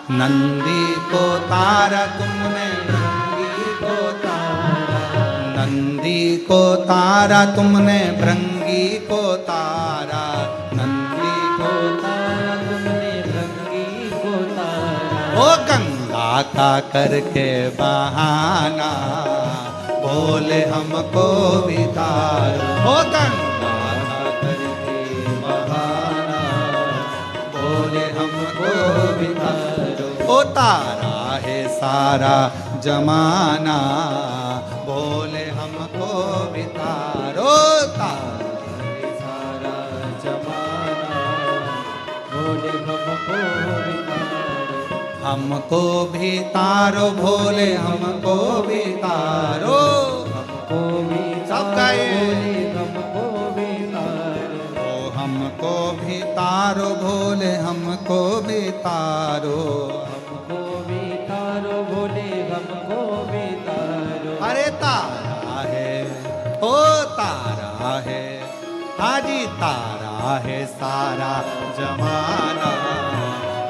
नंदी को तारा तुमने, नंदी को तारा, नंदी को तारा तुमने, भृंगी को तारा, नंदी को तारा तुमने, भृंगी को तारा। ओ गंगा का करके बहाना, बोले हमको भी तारो। ओ गंगा का करके बहाना, बोले हमको भी तारो। ओ तारा है सारा जमाना, बोले हमको भी तारो। तारा है सारा जमाना, बोले हमको भी तारो। हमको भी तारो भोले, हमको भी तारो, हमको भी सब गाए, हमको भी तारो। ओ हमको भी तारो भोले, हमको भी तारो, हमको भी तारो भोले, हमको भी तारो। अरे तारा है, ओ तारा है, हाजी तारा है सारा जमाना,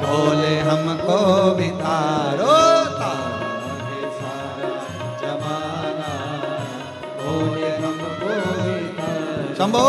बोले हमको भी तारो। तारा है सारा जमाना, बोले हमको भी तारो। शंभो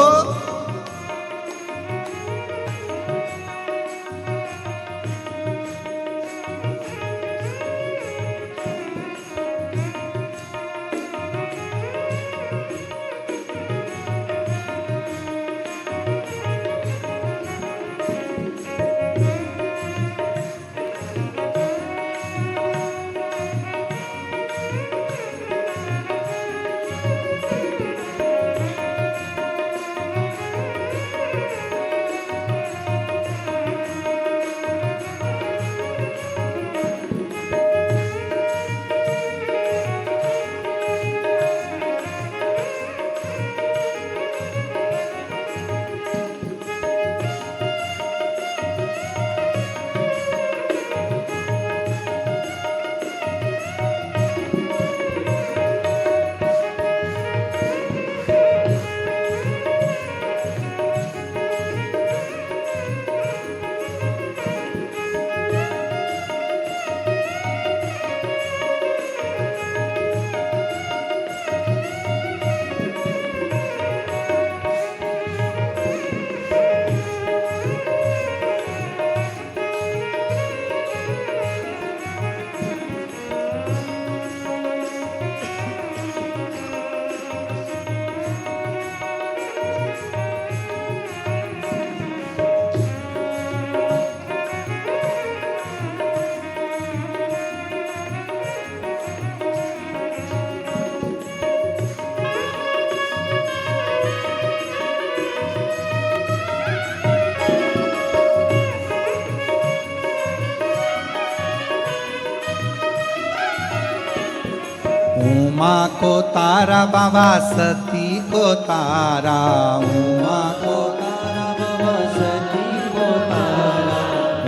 उमा को तारा बाबा, सती को तारा, उमा को तारा बाबा, सती को तारा,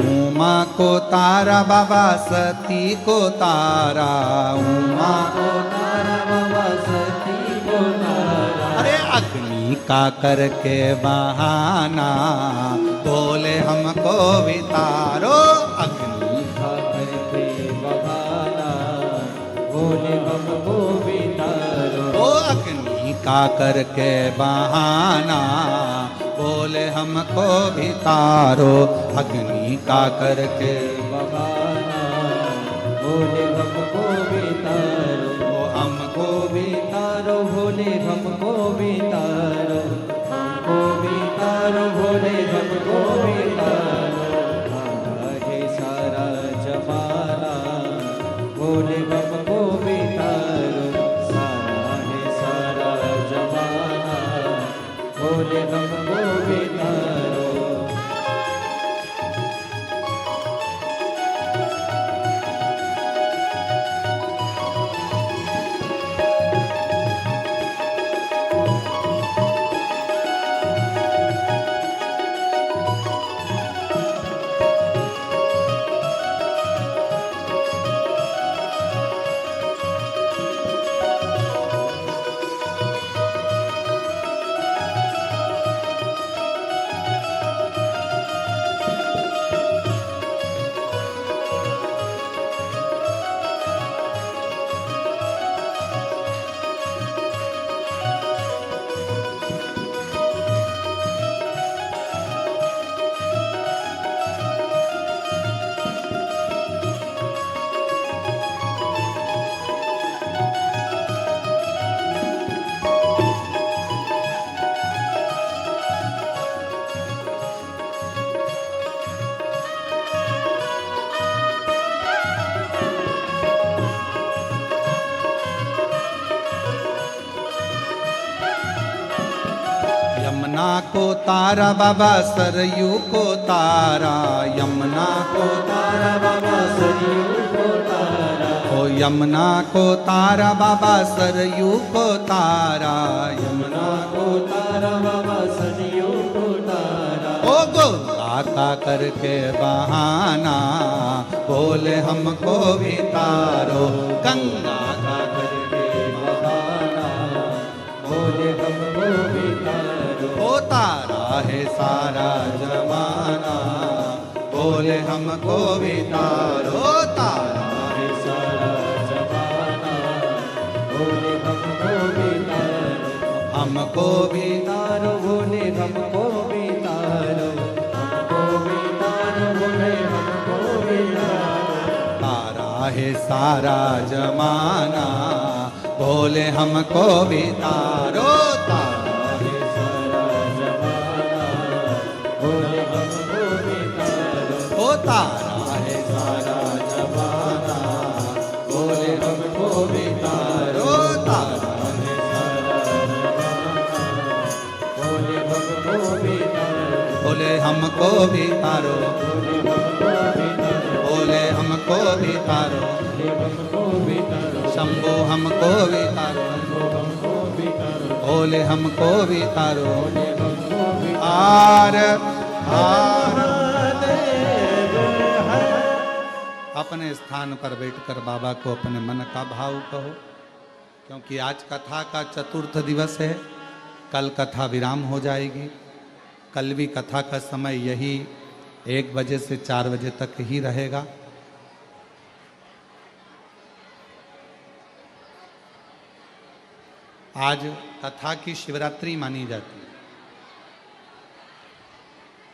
उमा को तारा बाबा, सती को तारा, उमा को तारा बाबा, सती को तारा। अरे अग्नि का करके बहाना, बोले हमको भी तारो। अग्नि का करके बहाना, बोले हमको भी तारो। ओ अग्नि का करके बहाना, बोले हमको भी तारो। अग्नि का करके बहाना, बोले हमको भी तारो। ओ हमको भी तारो भोले, हमको भी तारो, हमको भी तारो भोले, हमको भी तारो। तारा है सारा जमाना, बोले हमको भी तारो। सारा है सारा जमाना, बोले हमको भी तारो। यमुना को तारा बाबा सरयू को तारा, यमुना को तारा बाबा सरयू को तारा, ओ यमुना को तारा बाबा सरयू को तारा, यमुना को तारा बाबा सरयू को तारा। ओ गंगा का करके बहाना बोले हमको भी तारो, गंगा का करके बहाना बोले हमको भी तारो। ओ तारा है सारा जमाना बोले हमको भी तारो, तारा है सारा जमाना बोले हमको भी तारो, हमको भी तारो बोले हमको भी तारो, हमको भी तारो बोले हमको भी तारो। तारा है सारा जमाना बोले हमको भी तारो, तारा है सारा जमाना बोले हमको भी तारो। ओ तारा है सारा जमाना बोले हमको भी तारो, तारा है सारा जमाना बोले हमको भी तारो, बोले हमको भी तारो, बोले हमको भी तारो, शंभो हमको भी तारो, बोले हमको भी तारो। आर आर अपने स्थान पर बैठकर बाबा को अपने मन का भाव कहो, क्योंकि आज कथा का चतुर्थ दिवस है, कल कथा विराम हो जाएगी। कल भी कथा का समय यही 1 बजे से 4 बजे तक ही रहेगा। आज कथा की शिवरात्रि मानी जाती है।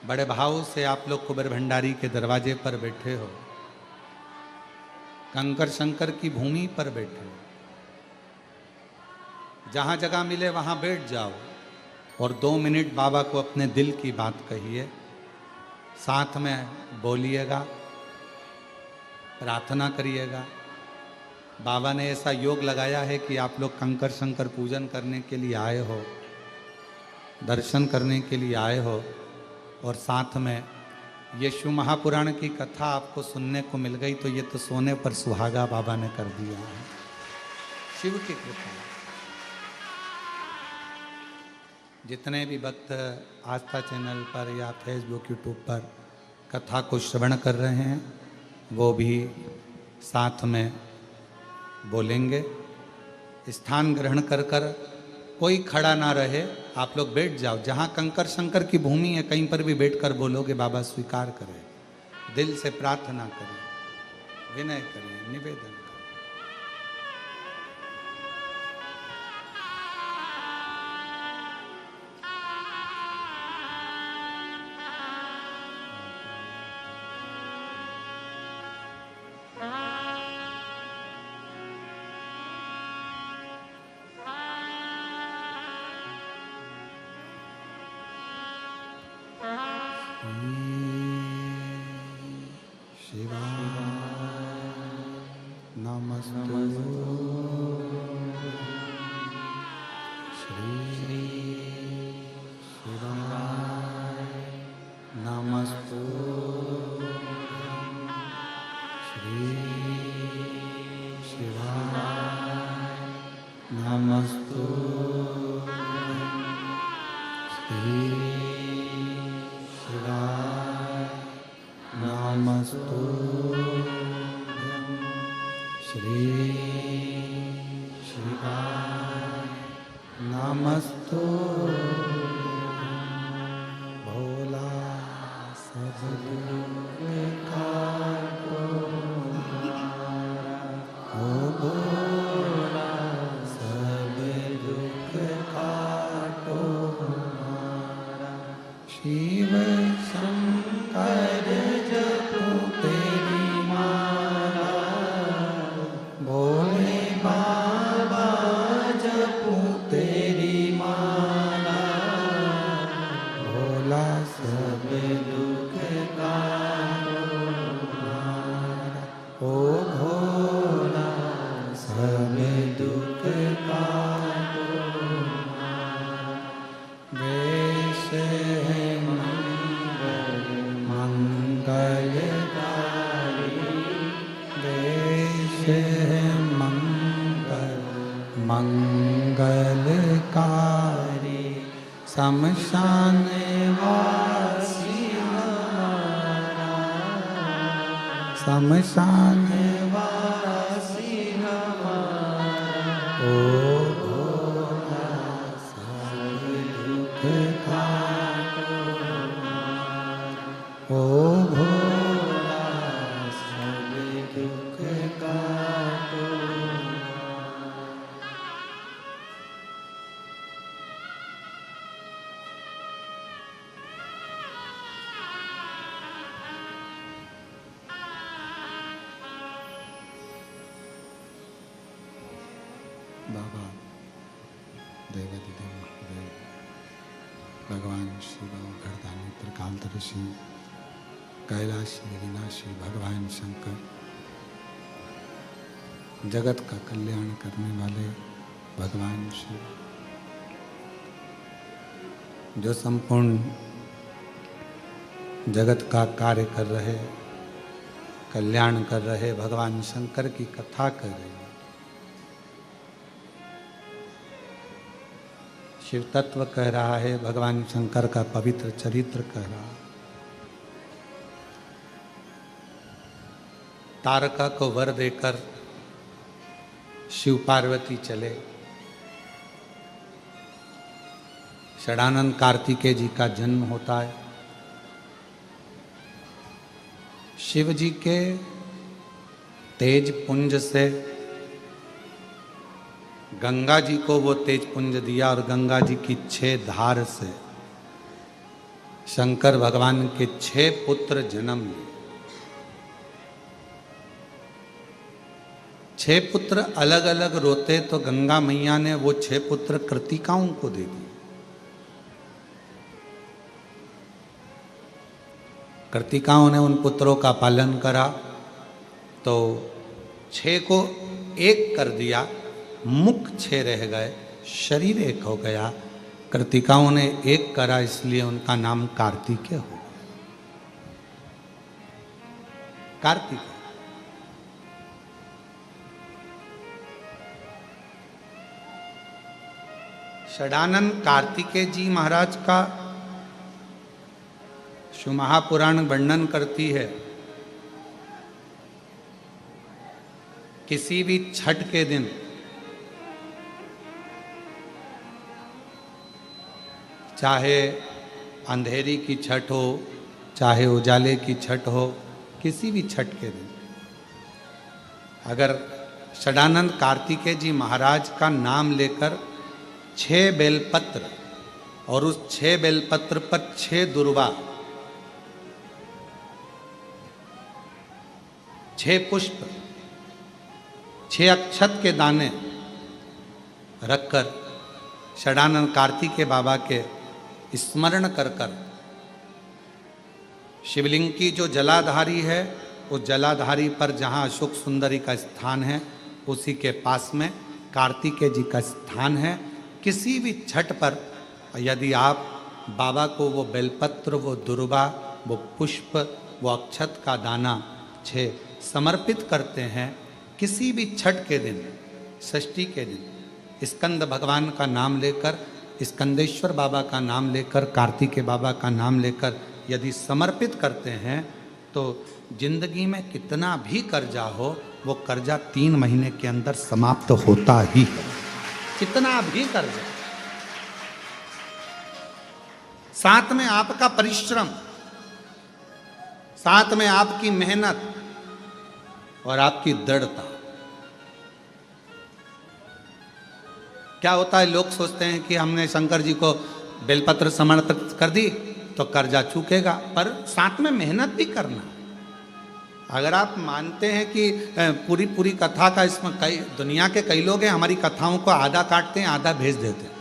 बड़े भाव से आप लोग कुबेर भंडारी के दरवाजे पर बैठे हो, कंकर शंकर की भूमि पर बैठे हो। जहाँ जगह मिले वहाँ बैठ जाओ और 2 मिनट बाबा को अपने दिल की बात कहिए, साथ में बोलिएगा, प्रार्थना करिएगा। बाबा ने ऐसा योग लगाया है कि आप लोग कंकर शंकर पूजन करने के लिए आए हो, दर्शन करने के लिए आए हो, और साथ में ये शिव महापुराण की कथा आपको सुनने को मिल गई, तो ये तो सोने पर सुहागा बाबा ने कर दिया है, शिव की कृपा। जितने भी भक्त आस्था चैनल पर या फेसबुक यूट्यूब पर कथा को श्रवण कर रहे हैं, वो भी साथ में बोलेंगे। स्थान ग्रहण कर कर कोई खड़ा ना रहे, आप लोग बैठ जाओ। जहाँ कंकर शंकर की भूमि है कहीं पर भी बैठकर बोलोगे बाबा स्वीकार करें। दिल से प्रार्थना करें, विनय करें, निवेदन करें। छे मंगल मंगलकारी शमशान वासी हमारा, शमशान वासी हमारा। ओ भोला सब दुख काटो, ओ भोला सब दुख काटो। बाबा देवादिदेव महादेव भगवान शिव घरदानी त्रिकालदर्शी कैलाशी विनाशी भगवान शंकर, जगत का कल्याण करने वाले भगवान शिव, जो संपूर्ण जगत का कार्य कर रहे, कल्याण कर रहे भगवान शंकर की कथा कर रहे। शिव तत्व कह रहा है, भगवान शंकर का पवित्र चरित्र कह रहा है। तारका को वर देकर शिव पार्वती चले। षडानंद कार्तिकेय जी का जन्म होता है। शिव जी के तेज पुंज से गंगा जी को वो तेज पुंज दिया और गंगा जी की 6 धार से शंकर भगवान के 6 पुत्र जन्म लिए। 6 पुत्र अलग अलग रोते तो गंगा मैया ने वो 6 पुत्र कृतिकाओं को दे दिए। कृतिकाओं ने उन पुत्रों का पालन करा तो 6 को 1 कर दिया, मुख 6 रह गए, शरीर 1 हो गया। कृतिकाओं ने 1 करा, इसलिए उनका नाम कार्तिकेय हो। कार्तिकेय षडानंद कार्तिकेय जी महाराज का शिव महापुराण वर्णन करती है। किसी भी छठ के दिन चाहे अंधेरी की छठ हो, चाहे उजाले की छठ हो, किसी भी छठ के दिन अगर षडानंद कार्तिकेय जी महाराज का नाम लेकर 6 बेलपत्र और उस 6 बेलपत्र पर 6 दुर्वा, 6 पुष्प, 6 अक्षत के दाने रखकर षडानंद कार्तिकेय बाबा के स्मरण कर कर शिवलिंग की जो जलाधारी है, उस जलाधारी पर जहाँ अशोक सुंदरी का स्थान है, उसी के पास में कार्तिकेय जी का स्थान है। किसी भी छठ पर यदि आप बाबा को वो बेलपत्र, वो दुर्वा, वो पुष्प, वो अक्षत का दाना 6 समर्पित करते हैं, किसी भी छठ के दिन, षष्ठी के दिन स्कंद भगवान का नाम लेकर, स्कंदेश्वर बाबा का नाम लेकर, कार्तिकेय बाबा का नाम लेकर यदि समर्पित करते हैं तो जिंदगी में कितना भी कर्जा हो, वो कर्जा 3 महीने के अंदर समाप्त होता ही है। कितना भी कर्जा, साथ में आपका परिश्रम, साथ में आपकी मेहनत और आपकी दृढ़ता। क्या होता है, लोग सोचते हैं कि हमने शंकर जी को बेलपत्र समर्पित कर दी तो कर्जा चूकेगा, पर साथ में मेहनत भी करना। अगर आप मानते हैं कि पूरी कथा का इसमें कई दुनिया के कई लोग हैं, हमारी कथाओं को आधा काटते हैं, आधा भेज देते हैं।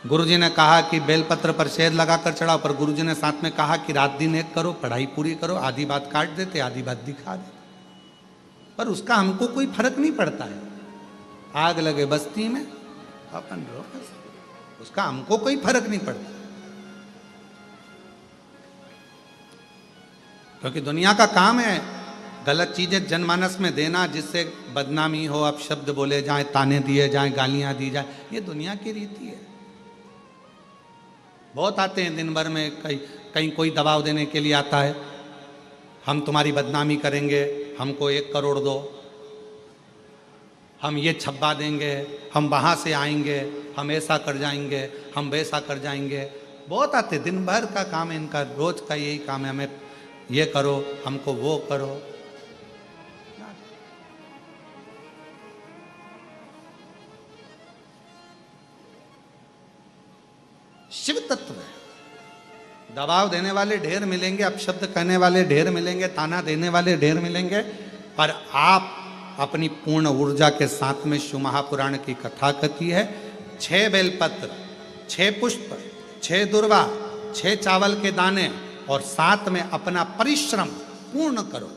गुरुजी ने कहा कि बेलपत्र पर शहद लगाकर चढ़ाओ, पर गुरुजी ने साथ में कहा कि रात दिन एक करो, पढ़ाई पूरी करो। आधी बात काट देते, आधी बात दिखा देते, पर उसका हमको कोई फर्क नहीं पड़ता है। आग लगे बस्ती में अपन रहो, उसका हमको कोई फर्क नहीं पड़ता, क्योंकि दुनिया का काम है गलत चीजें जनमानस में देना जिससे बदनामी हो, अब शब्द बोले जाए, ताने दिए जाए, गालियां दी जाए, ये दुनिया की रीति है। बहुत आते हैं दिन भर में, कहीं कोई दबाव देने के लिए आता है, हम तुम्हारी बदनामी करेंगे, हमको 1 करोड़ दो, हम ये छब्बा देंगे, हम वहाँ से आएंगे, हम ऐसा कर जाएंगे, हम वैसा कर जाएंगे। बहुत आते, दिन भर का काम है इनका, रोज का यही काम है, हमें ये करो, हमको वो करो। शिव तत्व है। दबाव देने वाले ढेर मिलेंगे, अपशब्द कहने वाले ढेर मिलेंगे, ताना देने वाले ढेर मिलेंगे, पर आप अपनी पूर्ण ऊर्जा के साथ में शिव महापुराण की कथा कथी है, 6 बेलपत्र, 6 पुष्प, 6 दुर्वा, 6 चावल के दाने और साथ में अपना परिश्रम पूर्ण करो।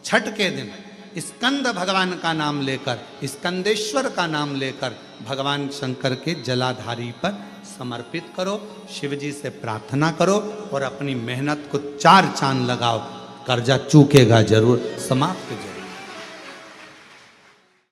छठ के दिन स्कंद भगवान का नाम लेकर, स्कंदेश्वर का नाम लेकर भगवान शंकर के जलाधारी पर समर्पित करो, शिव जी से प्रार्थना करो और अपनी मेहनत को 4 चांद लगाओ, कर्जा चूकेगा जरूर, समाप्त।